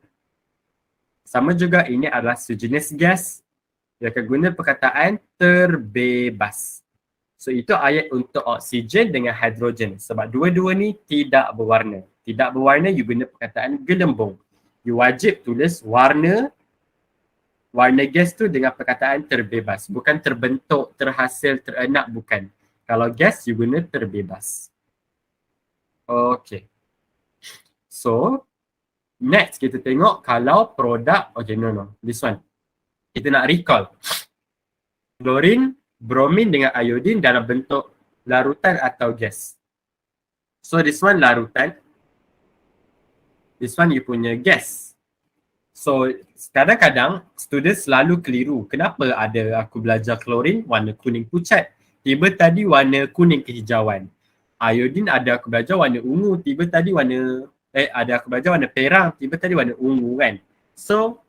Sama juga ini adalah sejenis gas. Dia akan guna perkataan terbebas. So itu ayat untuk oksigen dengan hidrogen. Sebab dua-dua ni tidak berwarna. Tidak berwarna, you guna perkataan gelembung. You wajib tulis warna gas tu dengan perkataan terbebas. Bukan terbentuk, terhasil, terenak, bukan. Kalau gas, you guna terbebas. Okay. So, next kita tengok kalau produk, okay no, this one. Kita nak recall. Klorin, bromin dengan iodin dalam bentuk larutan atau gas. So this one larutan. This one you punya gas. So kadang-kadang student selalu keliru. Kenapa ada aku belajar klorin warna kuning pucat, tiba tadi warna kuning kehijauan. Iodin ada aku belajar warna ungu, tiba tadi warna ada aku belajar warna perang, tiba tadi warna ungu kan. So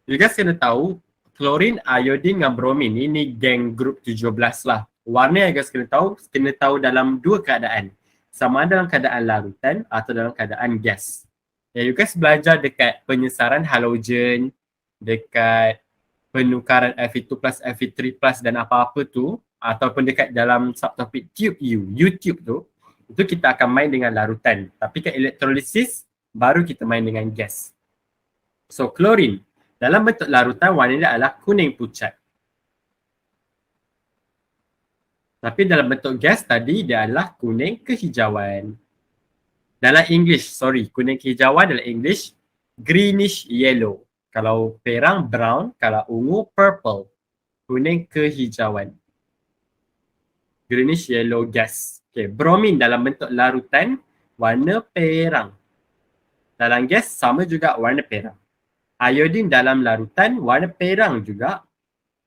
you guys kena tahu klorin, iodin dengan bromin ini geng group 17 lah. Warna yang guys kena tahu dalam dua keadaan. Sama ada dalam keadaan larutan atau dalam keadaan gas. Ya, you guys belajar dekat penyesaran halogen, dekat penukaran Fe2+, Fe3+ dan apa-apa tu, ataupun dekat dalam subtopik YouTube tu, itu kita akan main dengan larutan. Tapi kat elektrolisis, baru kita main dengan gas. So, klorin. Dalam bentuk larutan, warna dia adalah kuning pucat. Tapi dalam bentuk gas tadi, dia adalah kuning kehijauan. Dalam English, kuning kehijauan dalam English, greenish yellow. Kalau perang, brown. Kalau ungu, purple. Kuning kehijauan. Greenish yellow gas. Okay, bromin dalam bentuk larutan, warna perang. Dalam gas, sama juga warna perang. Iodin dalam larutan, warna perang juga.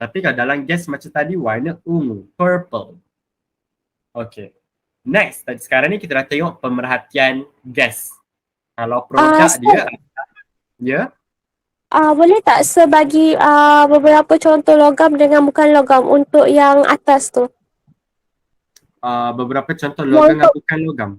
Tapi kalau dalam gas macam tadi, warna ungu, purple. Okay. Next, sekarang ni kita dah tengok pemerhatian gas. Kalau produk dia, ya. Boleh tak sebagi beberapa contoh logam dengan bukan logam untuk yang atas tu? Beberapa contoh logam dan bukan logam.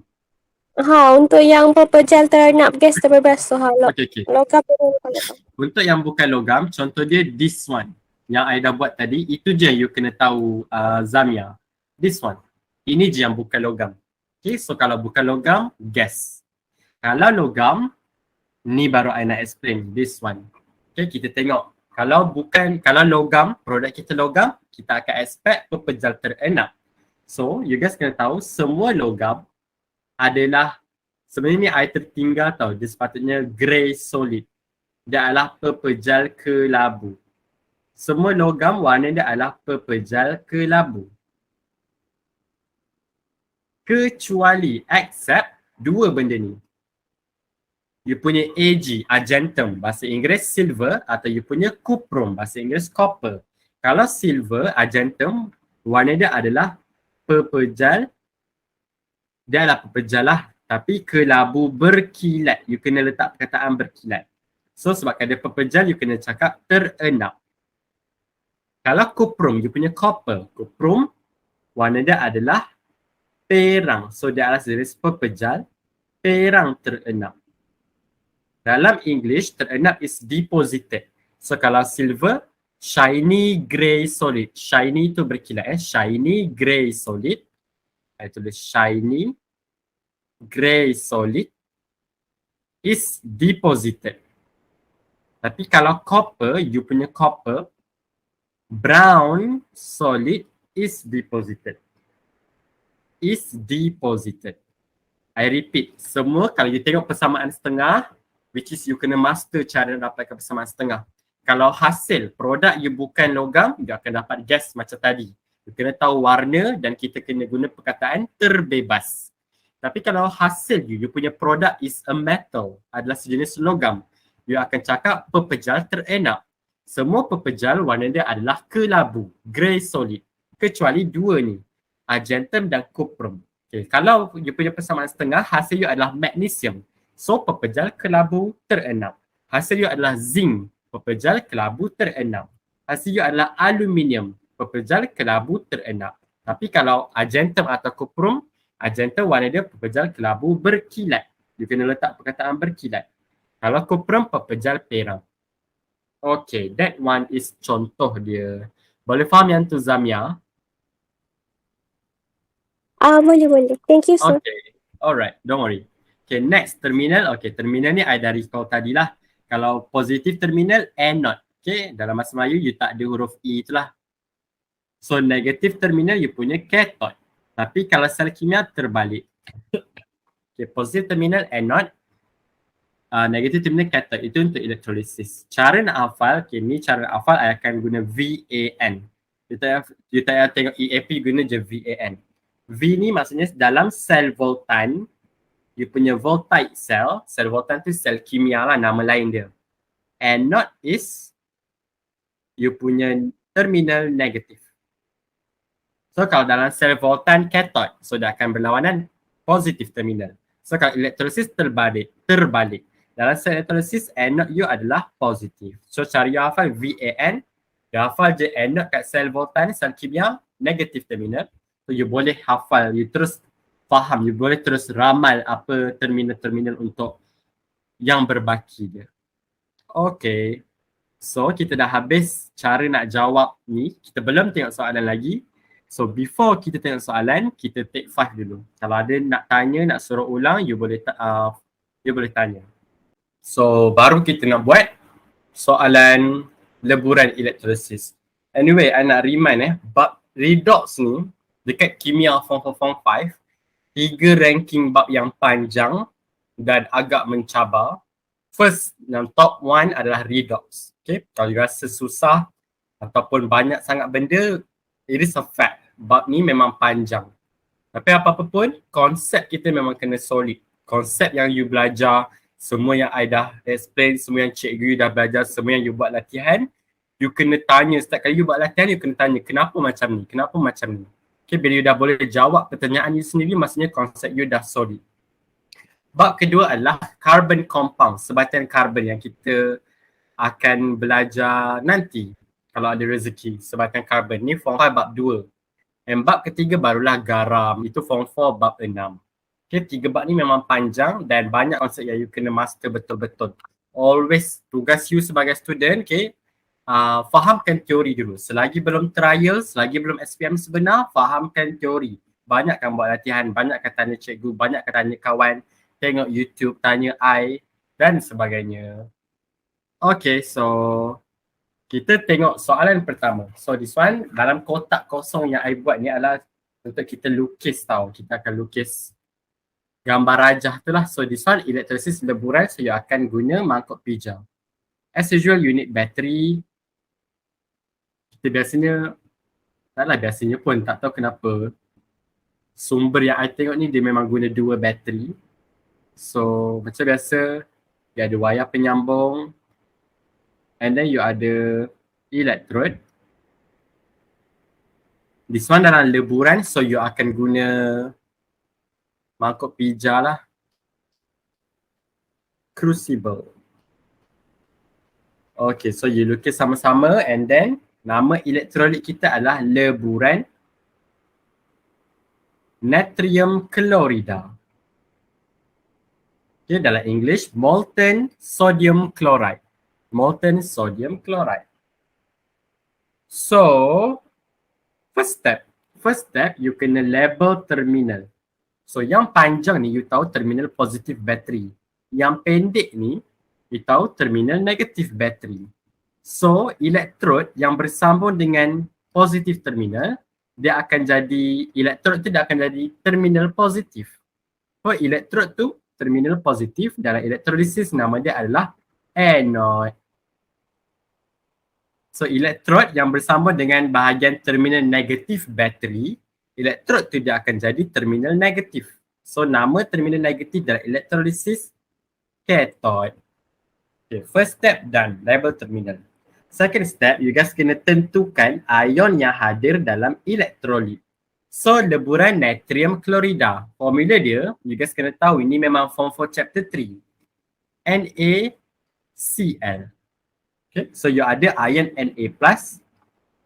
Untuk yang pepejal terenap gas terbebas tu. Okay. Logam dengan bukan logam. Untuk yang bukan logam, contoh dia this one. Yang I dah buat tadi, itu je you kena tahu Zamia. This one. Ini je yang bukan logam. Okay, so kalau bukan logam, gas. Kalau logam, ni baru I nak explain. This one. Okay, kita tengok. Kalau logam, produk kita logam, kita akan expect pepejal terenap. So, you guys kena tahu semua logam adalah, sebenarnya ni I tertinggal tau. Dia sepatutnya grey solid. Dia adalah pepejal kelabu. Semua logam warna dia adalah pepejal kelabu. Kecuali, except dua benda ni. You punya Ag, argentum, bahasa Inggeris silver, atau you punya cuprum, bahasa Inggeris copper. Kalau silver, argentum, warna dia adalah pepejal. Dia adalah pepejal lah, tapi kelabu berkilat. You kena letak perkataan berkilat. So sebab ada pepejal, you kena cakap terenap. Kalau cuprum, you punya copper. Cuprum, warna dia adalah perang. So dia adalah jenis pepejal, perang terenap. Dalam English, terenap is deposited. So kalau silver, shiny grey solid. Shiny tu berkilat. Shiny grey solid. I tulis shiny grey solid is deposited. Tapi kalau copper, you punya copper, brown solid is deposited. Is deposited. I repeat, semua kalau you tengok persamaan setengah, which is you kena master cara dapatkan persamaan setengah. Kalau hasil produk you bukan logam, you akan dapat gas macam tadi. You kena tahu warna dan kita kena guna perkataan terbebas. Tapi kalau hasil you punya produk is a metal, adalah sejenis logam, you akan cakap pepejal terenap. Semua pepejal warna dia adalah kelabu, grey solid. Kecuali dua ni, argentum dan cuprum. Okay. Kalau you punya persamaan setengah, hasil you adalah magnesium. So pepejal kelabu terenam. Hasil you adalah zinc, pepejal kelabu terenam. Hasil you adalah aluminium, pepejal kelabu terenam. Tapi kalau argentum atau cuprum, argentum warna dia pepejal kelabu berkilat. You kena letak perkataan berkilat. Kalau cuprum, pepejal perak. Okay, that one is contoh dia. Boleh faham yang tu Zamia? Boleh. Thank you, sir. Okay, alright, don't worry. Okay, next, terminal. Okay, terminal ni I dah recall tadi lah. Kalau positif terminal, anode. Okay, dalam bahasa Melayu, you tak ada huruf E tu lah. So, negatif terminal, you punya cathode. Tapi kalau sel kimia, terbalik. Okay, positif terminal, anode. Negatif terminal cathode, itu untuk elektrolisis. Cara nak hafal, okay, ni cara nak hafal, I akan guna VAN. You tak payah tengok EAP, guna je VAN. V ni maksudnya dalam sel voltan, you punya voltaic cell, sel voltan tu sel kimia lah, nama lain dia. Anode is, you punya terminal negatif. So kalau dalam sel voltan cathode, so dia akan berlawanan positif terminal. So kalau elektrolisis terbalik. Dalam sel elektrolisis, anode you adalah positif. So cara you hafal VAN, you hafal je anode kat sel voltan, sel kimia, negatif terminal. So you boleh hafal, you terus faham, you boleh terus ramal apa terminal-terminal untuk yang berbaki dia. Okay. So kita dah habis cara nak jawab ni. Kita belum tengok soalan lagi. So before kita tengok soalan, kita take 5 dulu. Kalau ada nak tanya, nak suruh ulang, you boleh tanya. So baru kita nak buat soalan leburan elektrolisis. Anyway, I nak remind bab redox ni dekat kimia form 5, 3 ranking bab yang panjang dan agak mencabar. First, yang top 1 adalah redox. Okay, kalau you rasa susah ataupun banyak sangat benda, it is a fact. Bab ni memang panjang. Tapi apa-apa pun, konsep kita memang kena solid. Konsep yang you belajar, semua yang I dah explain, semua yang cikgu you dah belajar, semua yang you buat latihan, you kena tanya. Setiap kali you buat latihan, you kena tanya, kenapa macam ni? Kenapa macam ni? Okay, bila you dah boleh jawab pertanyaan you sendiri, maksudnya konsep you dah solid. Bab kedua adalah carbon compound, sebatian karbon yang kita akan belajar nanti kalau ada rezeki. Sebatian karbon ni form 5 bab 2. Dan bab ketiga barulah garam, itu form 4 bab 6. Okay, 3 bab ni memang panjang dan banyak konsep yang you kena master betul-betul. Always tugas you sebagai student, okay, fahamkan teori dulu. Selagi belum trial, selagi belum SPM sebenar, fahamkan teori. Banyakkan buat latihan, banyakkan tanya cikgu, banyakkan tanya kawan, tengok YouTube, tanya I dan sebagainya. Okay, so kita tengok soalan pertama. So this one, dalam kotak kosong yang I buat ni adalah untuk kita lukis tau. Kita akan lukis gambar rajah tu lah. So this one, elektrolisis leburan, so you akan guna mangkuk pijau. As usual, you need battery. Kita biasanya, taklah biasanya pun, tak tahu kenapa. Sumber yang I tengok ni dia memang guna 2 bateri. So macam biasa, dia ada wayar penyambung. And then you ada electrode. This one dalam leburan, so you akan guna mangkuk pijau lah. Crucible. Okay, so you lukis sama-sama and then nama elektrolit kita adalah leburan natrium chlorida. Okay, dalam English, molten sodium chloride. Molten sodium chloride. So, first step, you kena label terminal. So, yang panjang ni, you tahu terminal positif battery. Yang pendek ni, you tahu terminal negatif battery. So, elektrod yang bersambung dengan positif terminal, dia akan jadi, elektrod tu dia akan jadi terminal positif. So, elektrod tu terminal positif, dalam elektrolisis nama dia adalah anode. So, elektrod yang bersambung dengan bahagian terminal negatif bateri, elektrod tu dia akan jadi terminal negatif. So, nama terminal negatif dalam elektrolisis cathode. Okay, first step done, label terminal. Second step, you guys kena tentukan ion yang hadir dalam elektrolit. So, leburan natrium klorida. Formula dia, you guys kena tahu ini memang form for chapter 3. NaCl. Okay, so you ada ion Na+,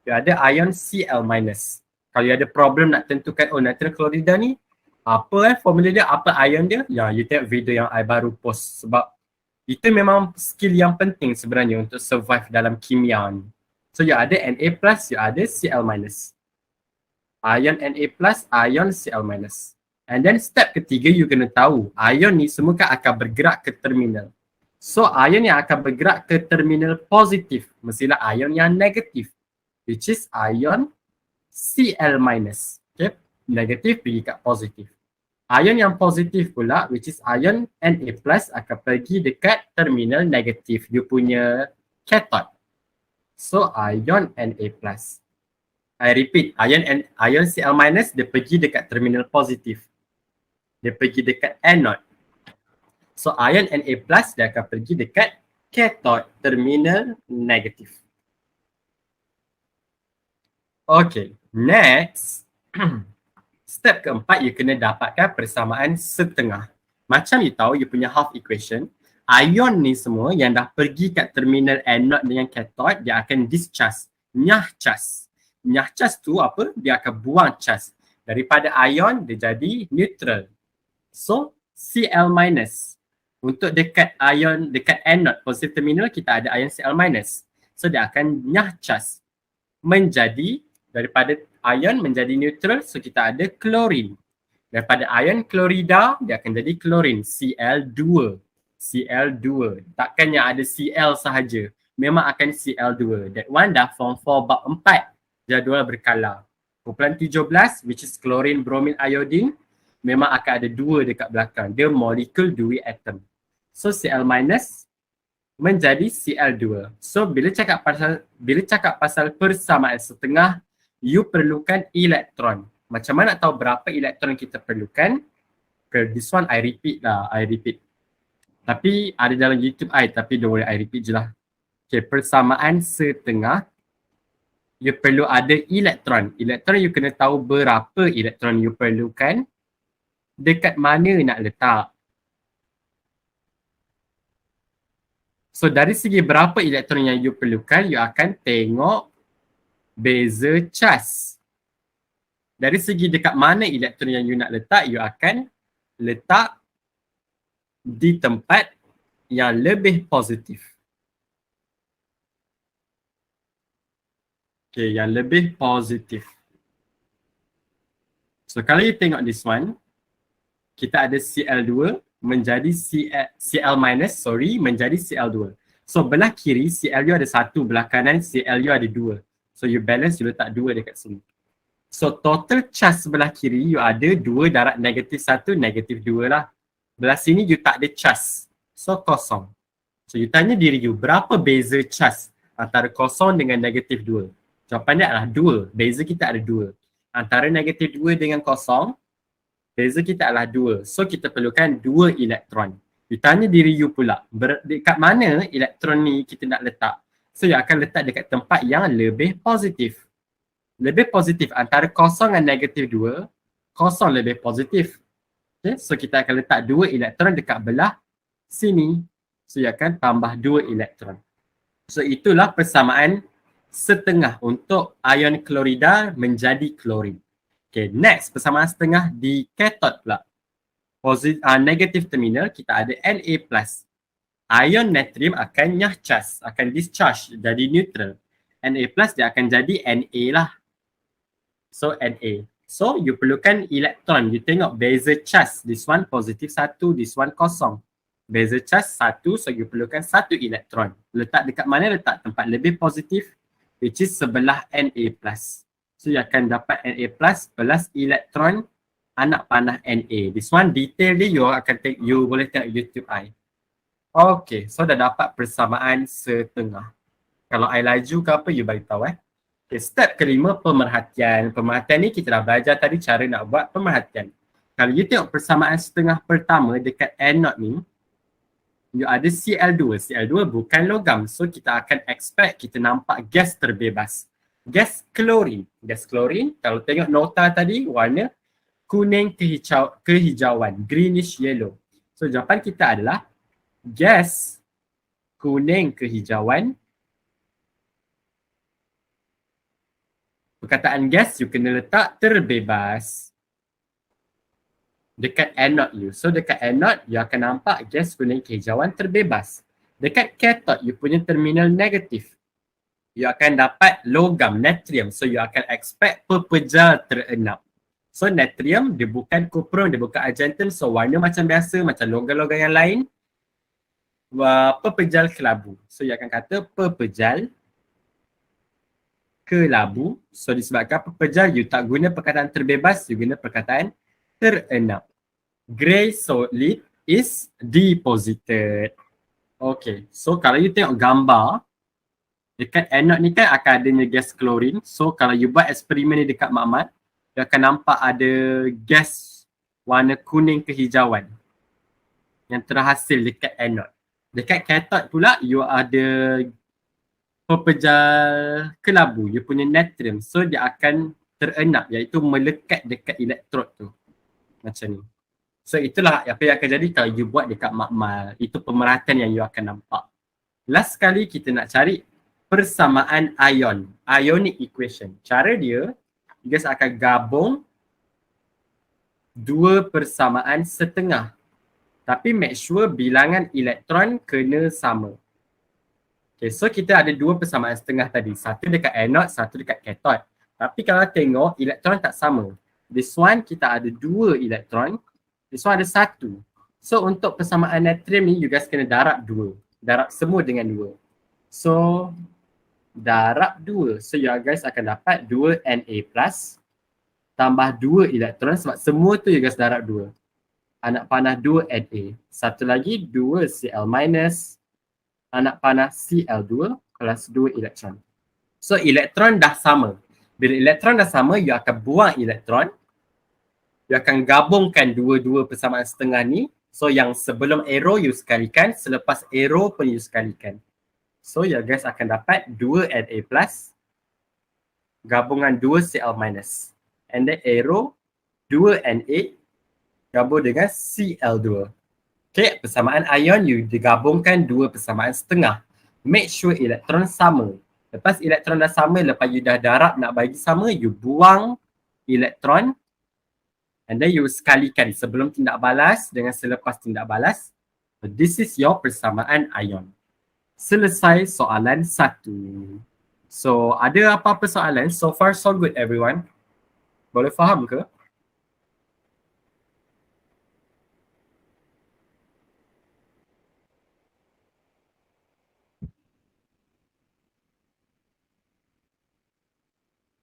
you ada ion Cl-. Kalau you ada problem nak tentukan, oh natrium klorida ni, apa formula dia, apa ion dia, ya you tengok video yang I baru post sebab itu memang skill yang penting sebenarnya untuk survive dalam kimia ni. So you ada Na+, you ada Cl-. Ion Na+, ion Cl-. And then step ketiga you kena tahu, ion ni semua kan akan bergerak ke terminal. So ion yang akan bergerak ke terminal positif, mestilah ion yang negatif, which is ion Cl-. Okay, negatif pergi kat positif. Ion yang positif pula, which is ion Na+, akan pergi dekat terminal negatif, you punya cathode. So ion Na+. I repeat, ion Cl- dia pergi dekat terminal positif. Dia pergi dekat anode. So ion Na+, dia akan pergi dekat cathode, terminal negatif. Okay, next. Step keempat, you kena dapatkan persamaan setengah. Macam you tahu, you punya half equation, ion ni semua yang dah pergi kat terminal anode dengan cathode, dia akan discharge, nyah charge. Nyah charge tu apa? Dia akan buang charge. Daripada ion, dia jadi neutral. So, Cl-. Untuk dekat ion, dekat anode, positive terminal, kita ada ion Cl-. So, dia akan nyah charge. Menjadi, daripada ion menjadi neutral, so kita ada klorin. Daripada ion klorida, dia akan jadi klorin, Cl2. Cl2. Takkan yang ada Cl sahaja. Memang akan Cl2. That one dah form 4 bab 4. Jadual berkala. Kumpulan 17, which is klorin, bromin, iodine, memang akan ada 2 dekat belakang. Dia molekul dui atom. So Cl- menjadi Cl2. So bila cakap pasal persamaan setengah, you perlukan elektron. Macam mana nak tahu berapa elektron kita perlukan? Okay, this one I repeat. Tapi ada dalam YouTube tapi don't worry, I repeat je lah. Okay, persamaan setengah, you perlu ada elektron. Elektron you kena tahu berapa elektron you perlukan, dekat mana nak letak. So dari segi berapa elektron yang you perlukan, you akan tengok beza charge. Dari segi dekat mana elektron yang you nak letak, you akan letak di tempat yang lebih positif. Okay, yang lebih positif. So kalau you tengok this one, kita ada Cl2 menjadi Cl- menjadi Cl2. So belah kiri Cl ada 1, belah kanan Cl ada 2. So you balance, you letak 2 dekat sini. So total charge sebelah kiri you ada 2 darab negatif 1, negatif 2 lah. Belah sini you tak ada charge. So kosong. So you tanya diri you, berapa beza charge antara kosong dengan negatif 2? Jawapannya adalah 2. Beza kita ada 2. Antara negatif 2 dengan kosong, beza kita adalah 2. So kita perlukan 2 elektron. You tanya diri you pula, dekat mana elektron ni kita nak letak? So you akan letak dekat tempat yang lebih positif. Lebih positif antara kosong dan negatif 2, kosong lebih positif. Okay, so kita akan letak 2 elektron dekat belah sini. So you akan tambah 2 elektron. So itulah persamaan setengah untuk ion klorida menjadi klorin. Okay, next persamaan setengah di cathode pula. Negative terminal kita ada Na+. Ion natrium akan nyah charge, akan discharge jadi neutral. Na+ dia akan jadi Na lah. So Na. So you perlukan elektron. You tengok beza charge. This one positif 1, this one kosong. Beza charge 1, so you perlukan 1 elektron. Letak dekat mana? Letak tempat lebih positif, which is sebelah Na+. So you akan dapat Na+ plus elektron anak panah Na. This one detail dia you boleh tengok YouTube I. Okay, so dah dapat persamaan setengah. Kalau I laju ke apa, you beritahu Okay, step kelima, pemerhatian. Pemerhatian ni kita dah belajar tadi cara nak buat pemerhatian. Kalau you tengok persamaan setengah pertama dekat anode ni, you ada Cl2. Cl2 bukan logam. So kita akan expect kita nampak gas terbebas. Gas klorin. Gas klorin, kalau tengok nota tadi, warna kuning kehijauan, greenish yellow. So jawapan kita adalah gas kuning kehijauan. Perkataan gas you kena letak terbebas dekat anode you. So dekat anode you akan nampak gas kuning kehijauan terbebas. Dekat cathode you punya terminal negatif, you akan dapat logam natrium. So you akan expect pepejal terenap. So natrium dia bukan kupron, dia bukan argentum. So warna macam biasa, macam logam-logam yang lain. Pepejal kelabu. So you akan kata pepejal kelabu. So disebabkan pepejal you tak guna perkataan terbebas, you guna perkataan terenap. Grey solid is deposited. Okay, so kalau you tengok gambar dekat anode ni kan akan adanya gas klorin. So kalau you buat eksperimen ni dekat makmat, you akan nampak ada gas warna kuning kehijauan yang terhasil dekat anode. Dekat cathode pula you ada pepejal kelabu, you punya natrium. So dia akan terenap, iaitu melekat dekat elektrod tu. Macam ni. So itulah apa yang akan jadi kalau you buat dekat makmal. Itu pemerhatian yang you akan nampak. Last sekali kita nak cari persamaan ion, ionic equation. Cara dia, you guys akan gabung dua persamaan setengah. Tapi make sure bilangan elektron kena sama. Okay, so kita ada dua persamaan setengah tadi. Satu dekat anode, satu dekat cathode. Tapi kalau tengok, elektron tak sama. This one kita ada dua elektron. This one ada satu. So untuk persamaan natrium ni, you guys kena darab dua. Darab semua dengan dua. So, darab dua. So you guys akan dapat 2 Na plus tambah 2 elektron sebab semua tu you guys darab 2. Anak panah 2 Na. Satu lagi 2 Cl minus. Anak panah Cl2 plus 2 elektron. So elektron dah sama. Bila elektron dah sama, you akan buang elektron. You akan gabungkan dua-dua persamaan setengah ni. So yang sebelum arrow you sekalikan, selepas arrow pun you sekalikan. So you guys akan dapat 2 Na plus gabungan 2 Cl minus. And then arrow 2 Na gabung dengan Cl2. Okay, persamaan ion you digabungkan dua persamaan setengah. Make sure elektron sama. Lepas elektron dah sama, lepas you dah darab nak bagi sama, you buang elektron and then you sekalikan sebelum tindak balas dengan selepas tindak balas. So this is your persamaan ion. Selesai soalan 1. So ada apa-apa soalan? So far so good everyone. Boleh faham ke?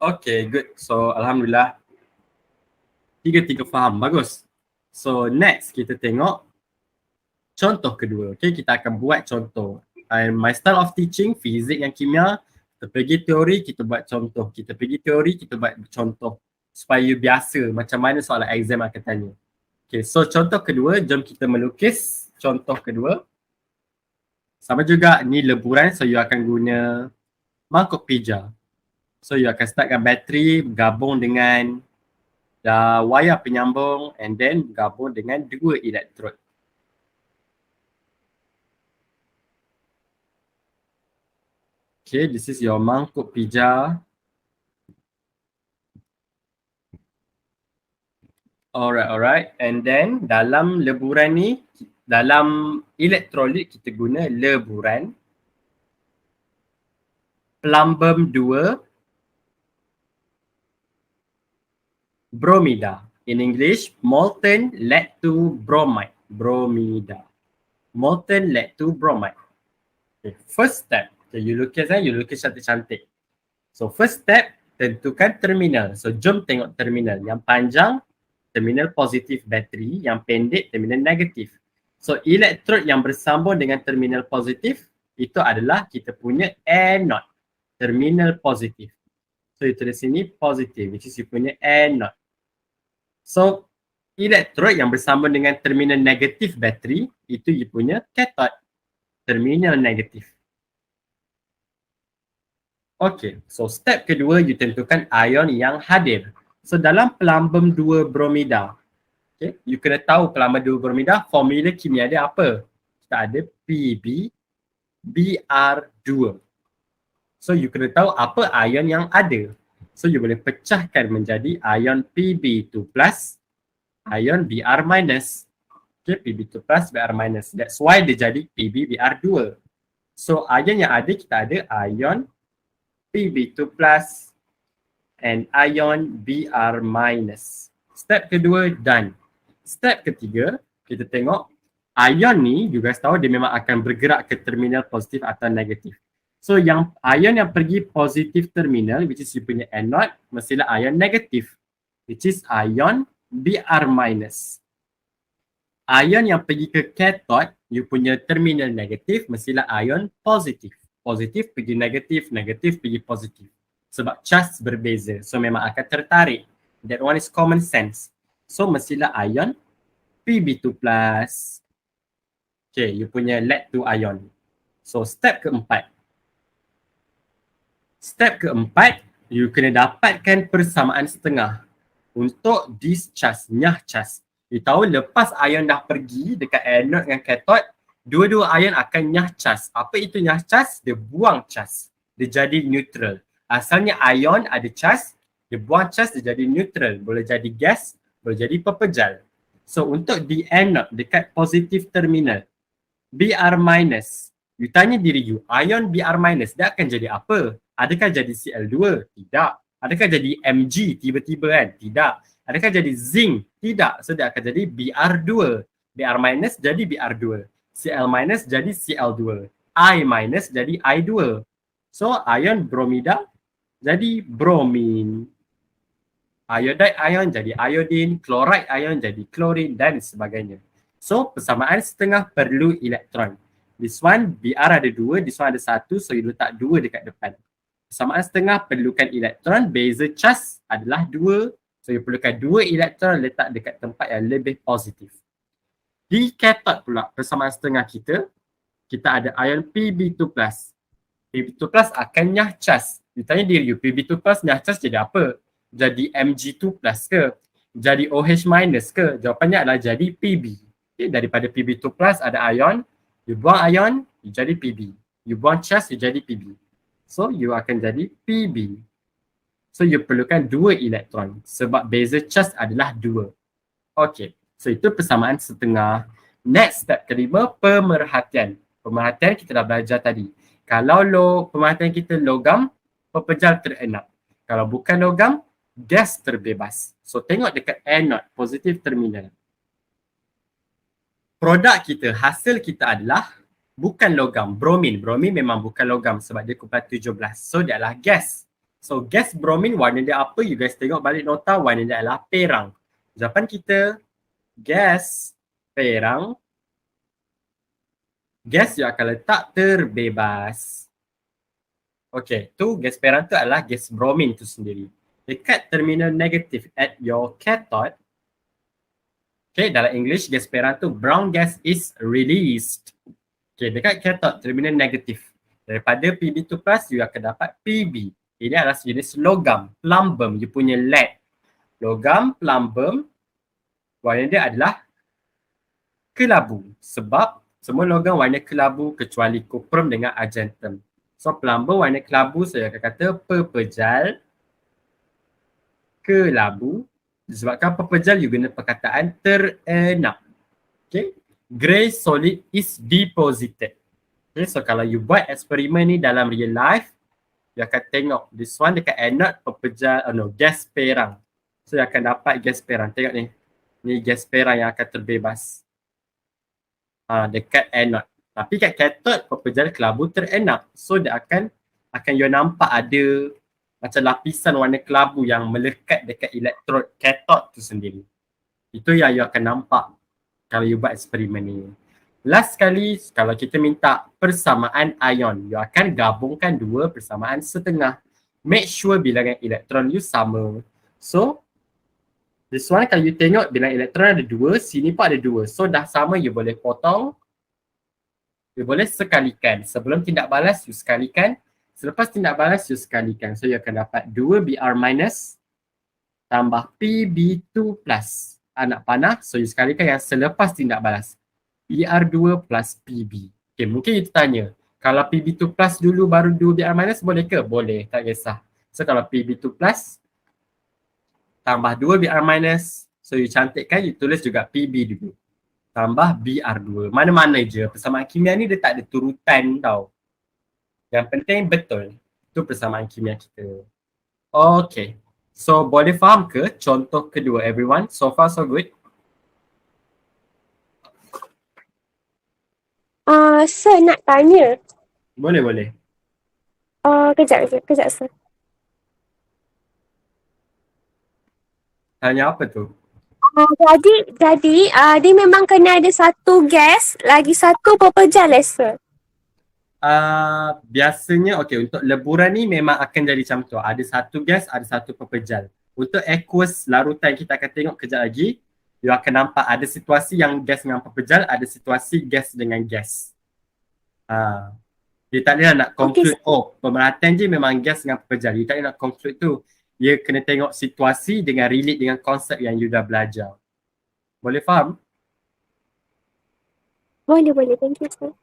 Okay, good. So alhamdulillah. Tiga-tiga faham. Bagus. So next kita tengok contoh kedua. Okay, kita akan buat contoh. My style of teaching, fizik yang kimia, kita pergi teori, kita buat contoh. Kita pergi teori, kita buat contoh. Supaya you biasa macam mana soalan exam akan tanya. Okay, so contoh kedua, jom kita melukis contoh kedua. Sama juga, ni leburan, so you akan guna mangkuk pija. So you akan startkan bateri, gabung dengan wayar penyambung and then gabung dengan dua elektrod. Okay, this is your mangkuk pija. Alright. And then dalam leburan ni, dalam elektrolit kita guna leburan. Plumbum 2. Bromida. In English, molten lead to bromide. Bromida. Molten lead to bromide. Okay, first step. Okay, you lukis cantik-cantik. So first step, tentukan terminal. So jom tengok terminal. Yang panjang, terminal positif bateri. Yang pendek, terminal negatif. So elektrod yang bersambung dengan terminal positif, itu adalah kita punya anode. Terminal positif. So you tulis sini positif, which is you punya anode. So, elektrod yang bersambung dengan terminal negatif bateri, itu you punya cathode. terminal negatif. Okay, so step kedua, you tentukan ion yang hadir. So dalam pelambung 2 bromida, okay, you kena tahu pelambung 2 bromida, formula kimia dia apa? Kita ada Pb Br2. So you kena tahu apa ion yang ada. So you boleh pecahkan menjadi ion Pb2+, ion Br-. Okay, Pb2+, Br-. That's why dia jadi Pb-Br2. So ion yang ada, kita ada ion Pb2+ and ion Br-. Step kedua done. Step ketiga, kita tengok ion ni, you guys tahu dia memang akan bergerak ke terminal positif atau negatif. So yang ion yang pergi positif terminal, which is you punya anode, mestilah ion negatif, which is ion Br-. Ion yang pergi ke cathode, you punya terminal negatif, mestilah ion positif. Positif pergi negatif, negatif pergi positif. Sebab charge berbeza. So memang akan tertarik. That one is common sense. So mestilah ion Pb2+. Okay, you punya lead to ion. So step keempat. Step keempat, you kena dapatkan persamaan setengah untuk discharge, nyah charge. You tahu lepas ion dah pergi dekat anode dengan cathode, dua-dua ion akan nyah charge. Apa itu nyah charge? Dia buang charge. Dia jadi neutral. Asalnya ion ada charge, dia buang charge, dia jadi neutral. Boleh jadi gas, boleh jadi pepejal. So untuk di anode dekat positif terminal, Br-, you tanya diri you, ion Br-, dia akan jadi apa? Adakah jadi Cl2? Tidak. Adakah jadi Mg tiba-tiba kan? Tidak. Adakah jadi zinc? Tidak. So dia akan jadi Br2. Br- jadi Br2. Cl- jadi Cl2. I- jadi I2. So ion bromida jadi bromin. Iodide ion jadi iodine. Chloride ion jadi klorin dan sebagainya. So persamaan setengah perlu elektron. This one Br ada 2, this one ada 1. So you letak 2 dekat depan. Persamaan setengah perlukan elektron. Beza charge adalah 2. So you perlukan 2 elektron letak dekat tempat yang lebih positif. Di cathode pula persamaan setengah kita ada ion Pb2+. Pb2+ akan nyah charge. Ditanya diri you, Pb2+ nyah charge jadi apa? Jadi Mg2+ ke? Jadi OH- ke? Jawapannya adalah jadi Pb. Okay, daripada Pb2+ ada ion, you buang ion, you jadi Pb. You buang charge, you jadi Pb. So you akan jadi Pb. So you perlukan 2 elektron sebab beza charge adalah 2. Okay. So itu persamaan setengah. Next step kelima, pemerhatian. Pemerhatian kita dah belajar tadi. Kalau pemerhatian kita logam, pepejal terenak. Kalau bukan logam, gas terbebas. So tengok dekat anode, positif terminal. Produk kita, hasil kita adalah bukan logam, bromin. Bromin memang bukan logam sebab dia kumpulan 17. So dia adalah gas. So gas bromin warna dia apa? You guys tengok balik nota, warna dia adalah perang. Jawapan kita gas perang. Gas you akan letak terbebas. Okay, tu gas perang tu adalah gas bromin tu sendiri. Dekat terminal negatif at your cathode, okay, dalam English gas perang tu brown gas is released. Okay, dekat cathode terminal negatif, daripada Pb2+, you akan dapat Pb. Ini adalah jenis logam, plumbum, you punya lead. Logam, plumbum, warna dia adalah kelabu. Sebab semua logam warna kelabu kecuali cuprum dengan argentum. So plumbum warna kelabu, saya akan kata pepejal, kelabu. Disebabkan pepejal, you guna perkataan terenak. Okay. Grey solid is deposited. Okay, so kalau you buat eksperimen ni dalam real life, you akan tengok this one dekat anode pepejal, gas perang. So you akan dapat gas perang. Tengok ni. Ni gas perang yang akan terbebas. Dekat anode. Tapi kat cathode pepejal kelabu terenak. So dia akan you nampak ada macam lapisan warna kelabu yang melekat dekat elektrod cathode tu sendiri. Itu yang you akan nampak kalau you buat eksperimen ni. Last sekali, kalau kita minta persamaan ion, you akan gabungkan 2 persamaan setengah. Make sure bilangan elektron you sama. So, this one kalau you tengok bilangan elektron ada 2, sini pun ada 2. So dah sama, you boleh potong. You boleh sekalikan. Sebelum tindak balas, you sekalikan. Selepas tindak balas, you sekalikan. So, you akan dapat 2 BR minus tambah PB2 plus anak panah. So, you sekalikan yang selepas tindak balas. BR2 plus PB. Okay, mungkin you tanya, kalau PB2 plus dulu baru 2 BR minus boleh ke? Boleh, tak kisah. So, kalau PB2 plus tambah 2 BR minus, so you cantikkan, you tulis juga PB dulu. Tambah BR2. Mana-mana je. Persamaan kimia ni dia tak ada turutan tau. Yang penting betul. Itu persamaan kimia kita. Okay. So boleh faham ke contoh kedua everyone? So far so good? Sir nak tanya. Boleh. Kejap sir. Tanya apa tu? Jadi dia memang kena ada satu gas, lagi satu pepejal sir. Biasanya untuk leburan ni memang akan jadi macam tu. Ada satu gas, ada satu pepejal. Untuk aqueous larutan kita akan tengok kejap lagi, you akan nampak ada situasi yang gas dengan pepejal, ada situasi gas dengan gas. Dia tak boleh nak conclude, pemerhatian je memang gas dengan pepejal. Dia tak boleh nak conclude tu. Dia kena tengok situasi dengan relate dengan konsep yang you dah belajar. Boleh faham? Boleh. Thank you sir.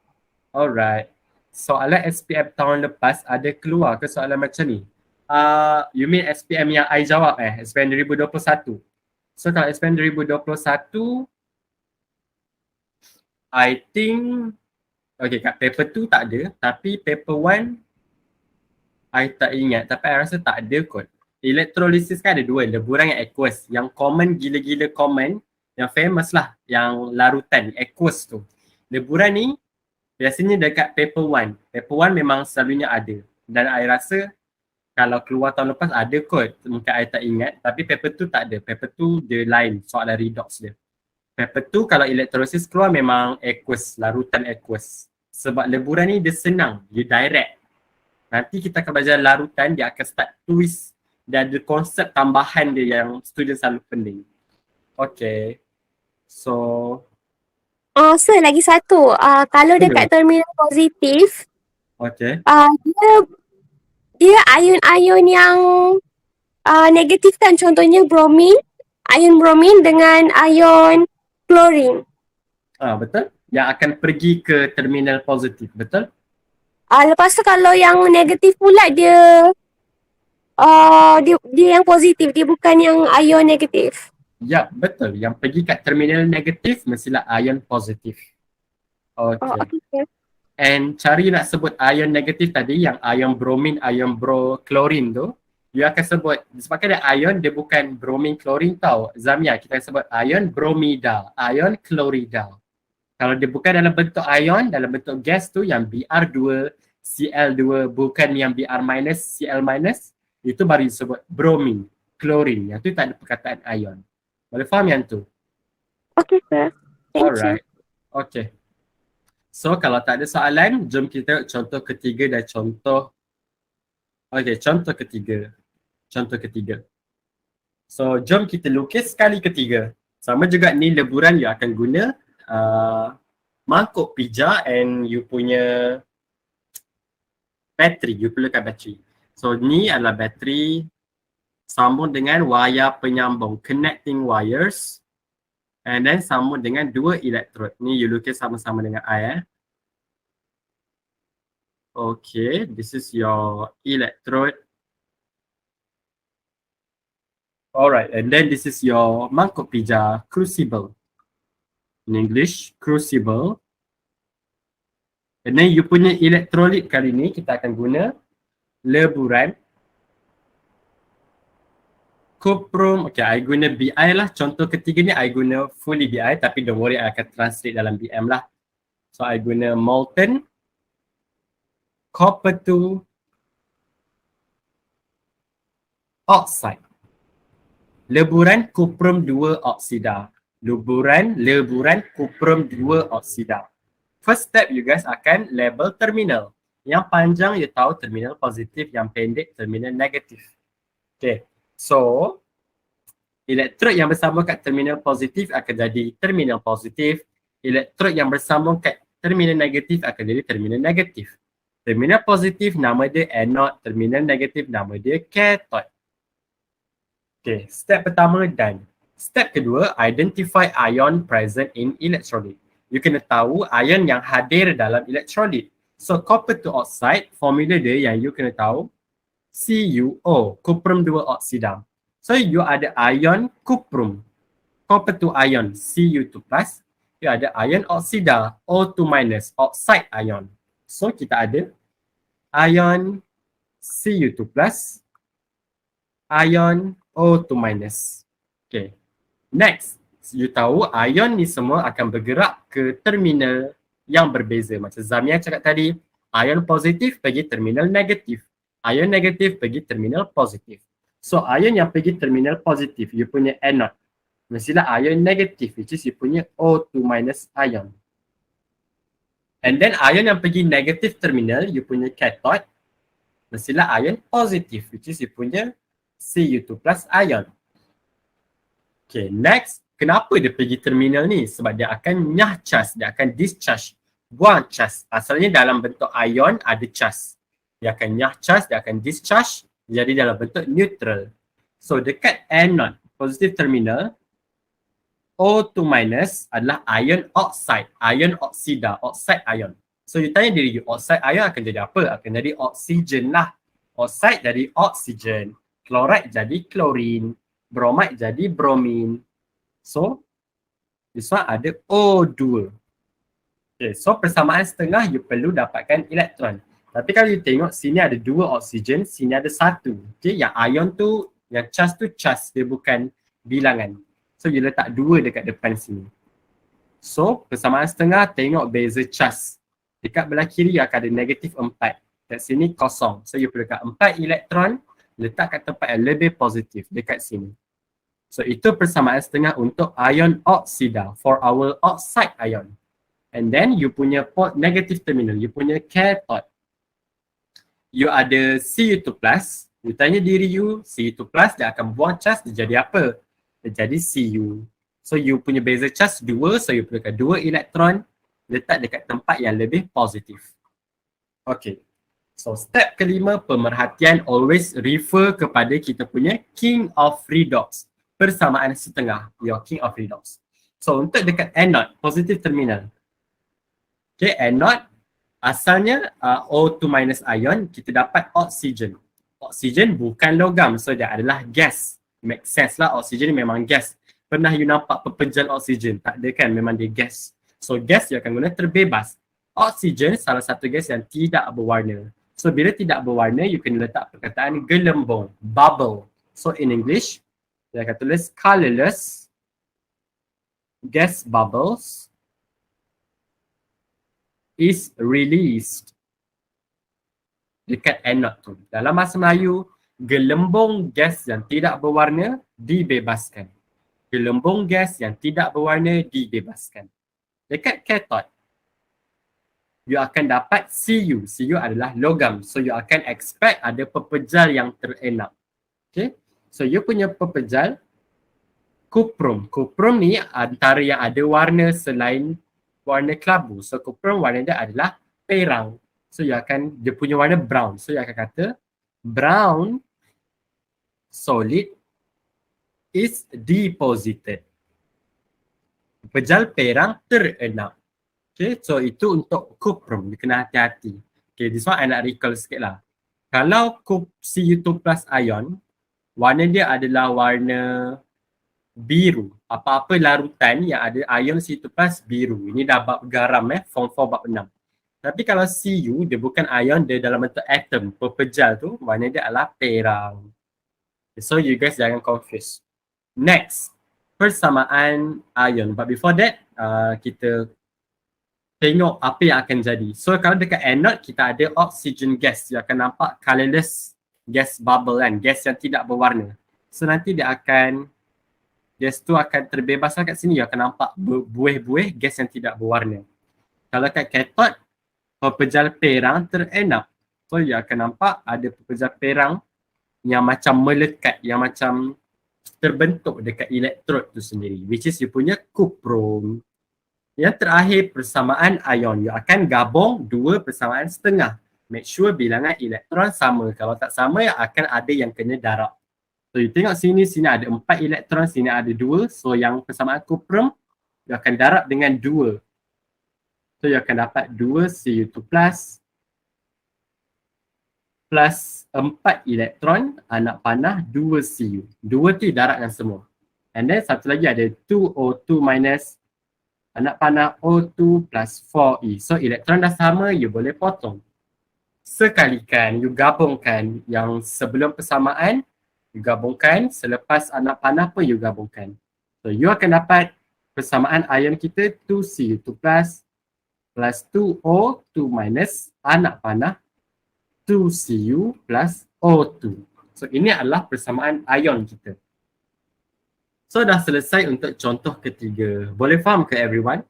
Alright. Soalan SPM tahun lepas ada keluar ke soalan macam ni? You mean SPM yang I jawab SPM 2021. So kalau SPM 2021 I think kat paper 2 tak ada, tapi paper 1 I tak ingat, tapi I rasa tak ada kot. Electrolysis kan ada dua, leburan dengan aqueous. Yang common, gila-gila common, yang famous lah, yang larutan, aqueous tu. Leburan ni biasanya dekat paper 1. Paper 1 memang selalunya ada. Dan I rasa kalau keluar tahun lepas ada kot. Mungkin I tak ingat. Tapi paper 2 tak ada. Paper 2 dia lain soalan redox dia. Paper 2 kalau electrolysis keluar memang aqueous, larutan aqueous. Sebab leburan ni dia senang. Dia direct. Nanti kita akan belajar larutan, dia akan start twist. Dia ada konsep tambahan dia yang student selalu pening. Okay. So Sir, lagi satu. Kalau dekat terminal positif, dia ion-ion yang negatif kan, contohnya bromin, ion bromin dengan ion klorin. Betul. Yang akan pergi ke terminal positif, betul? Lepas tu kalau yang negatif pula dia yang positif, dia bukan yang ion negatif. Ya, betul. Yang pergi kat terminal negatif mestilah ion positif. Okay. And cara you nak sebut ion negatif tadi, yang ion bromin, ion klorin tu, you akan sebut, sebabkan dia ion, dia bukan bromin klorin tau. Zamia, kita akan sebut ion bromida, ion klorida. Kalau dia bukan dalam bentuk ion, dalam bentuk gas tu yang Br2, Cl2, bukan yang Br minus, Cl minus, itu baru disebut bromin, klorin. Yang tu tak ada perkataan ion. Boleh faham yang tu? Okay sir. Thank you. Okay. So kalau tak ada soalan, jom kita contoh ketiga dan contoh. Okay, contoh ketiga. So jom kita lukis skali ketiga. Sama juga ni leburan you akan guna mangkuk pija and you punya bateri, you perlukan bateri. So ni adalah bateri sambung dengan wayar penyambung, connecting wires, and then sambung dengan dua elektrod. Ni you lukis sama-sama dengan I. Okay, this is your electrode. Alright, and then this is your mangkuk pija, crucible. In English, crucible. And then you punya elektrolit kali ni kita akan guna leburan, cuprum. Okay, I guna BI lah. Contoh ketiga ni I guna fully BI, tapi don't worry, I akan translate dalam BM lah. So I guna molten copper 2 oxide. Leburan cuprum 2 oksida. Leburan cuprum 2 oksida. First step you guys akan label terminal. Yang panjang you tahu terminal positif, yang pendek terminal negatif. Okay. So, elektrod yang bersambung kat terminal positif akan jadi terminal positif. Elektrod yang bersambung kat terminal negatif akan jadi terminal negatif. Terminal positif nama dia anode, terminal negatif nama dia cathode. Okay, step pertama done. Step kedua, identify ion present in electrolyte. You kena tahu ion yang hadir dalam electrolyte. So copper to oxide, formula dia yang you kena tahu CuO, cuprum 2 oksidam. So you ada ion cuprum, copper to ion Cu2+, you ada ion oksida O2-, oxide ion. So kita ada ion Cu2+, ion O2-. Okay. Next, you tahu ion ni semua akan bergerak ke terminal yang berbeza. Macam Zamia cakap tadi, ion positif pergi terminal negatif. Ion negatif pergi terminal positif. So ion yang pergi terminal positif, you punya anode. Mestilah ion negatif, which is you punya O2- ion. And then ion yang pergi negatif terminal, you punya cathode. Mestilah ion positif, which is you punya Cu2+ ion. Okay, next. Kenapa dia pergi terminal ni? Sebab dia akan nyah charge, dia akan discharge, buang charge. Asalnya dalam bentuk ion ada charge. Dia akan nyah charge, dia akan discharge, jadi dalam bentuk neutral. So dekat anode, positive terminal, O2- adalah ion oxide, ion oksida, oxide ion. So you tanya diri you, oxide ion akan jadi apa? Akan jadi oksigen lah. Oxide jadi oksigen, chloride jadi klorin, bromide jadi bromin. So this one ada O2. Okay, so persamaan setengah you perlu dapatkan elektron. Tapi kalau you tengok sini ada 2 oksigen, sini ada 1. Okay, yang ion tu, yang charge tu charge, dia bukan bilangan. So you letak 2 dekat depan sini. So persamaan setengah, tengok beza charge. Dekat belah kiri akan ada negatif 4. Kat sini kosong. So you perlu letak 4 elektron, letak kat tempat yang lebih positif dekat sini. So itu persamaan setengah untuk ion oksida, for our oxide ion. And then you punya port negative terminal, you punya cathode. You ada Cu2+, you tanya diri you, Cu2+ dia akan buang charge, dia jadi apa? Dia jadi Cu. So you punya beza charge 2, so you perlukan 2 elektron, letak dekat tempat yang lebih positif. Okay. So step kelima, pemerhatian always refer kepada kita punya king of redox. Persamaan setengah, your king of redox. So untuk dekat anode, positive terminal. Okay, anode asalnya O2- ion, kita dapat oksigen. Oksigen bukan logam, so dia adalah gas. Make sense lah, oksigen memang gas. Pernah you nampak pepejal oksigen? Tak ada kan, memang dia gas. So gas you akan guna terbebas. Oksigen salah satu gas yang tidak berwarna. So bila tidak berwarna, you kena letak perkataan gelembung, bubble. So in English, dia akan tulis colorless gas bubbles is released dekat anode tu. Dalam bahasa Melayu, gelembung gas yang tidak berwarna dibebaskan. Gelembung gas yang tidak berwarna dibebaskan. Dekat cathode, you akan dapat Cu. Cu adalah logam. So you akan expect ada pepejal yang terenak. Okay. So you punya pepejal cuprum. Cuprum ni antara yang ada warna selain warna kelabu. So cuprum warna dia adalah perang. So dia punya warna brown. So you akan kata brown solid is deposited. Pepejal perang terenak. Okay, so itu untuk cuprum. Dia kena hati-hati. Okay, this one I nak recall sikit lah. Kalau Cu2+ ion, warna dia adalah warna biru. Apa-apa larutan yang ada ion Cu2+ biru. Ini dah bab garam form 4 bab 6. Tapi kalau Cu, dia bukan ion, dia dalam bentuk atom. Pepejal tu, warna dia adalah perang. So you guys jangan confuse. Next, persamaan ion. But before that, kita tengok apa yang akan jadi. So kalau dekat anode, kita ada oxygen gas. You akan nampak colorless gas bubble kan, gas yang tidak berwarna. So nanti gas tu akan terbebas kat sini, you akan nampak buih-buih gas yang tidak berwarna. Kalau kat cathode, pepejal perang terenak. So you akan nampak ada pepejal perang yang macam melekat, yang macam terbentuk dekat elektrod tu sendiri, which is you punya cuprum. Yang terakhir persamaan ion. You akan gabung dua persamaan setengah. Make sure bilangan elektron sama. Kalau tak sama akan ada yang kena darab. So you tengok sini, sini ada 4 elektron, sini ada 2. So yang persamaan kuprum, you akan darab dengan 2. So you akan dapat 2 Cu2 plus 4 elektron, anak panah 2 Cu. 2 tu darabkan semua. And then satu lagi ada 2O2 minus anak panah O2 plus 4E. So elektron dah sama, you boleh potong. Sekalikan, you gabungkan yang sebelum persamaan, you gabungkan, selepas anak panah pun you gabungkan. So you akan dapat persamaan ion kita 2Cu2 plus 2O2 minus anak panah 2Cu plus O2. So ini adalah persamaan ion kita. So dah selesai untuk contoh ketiga. Boleh faham ke everyone?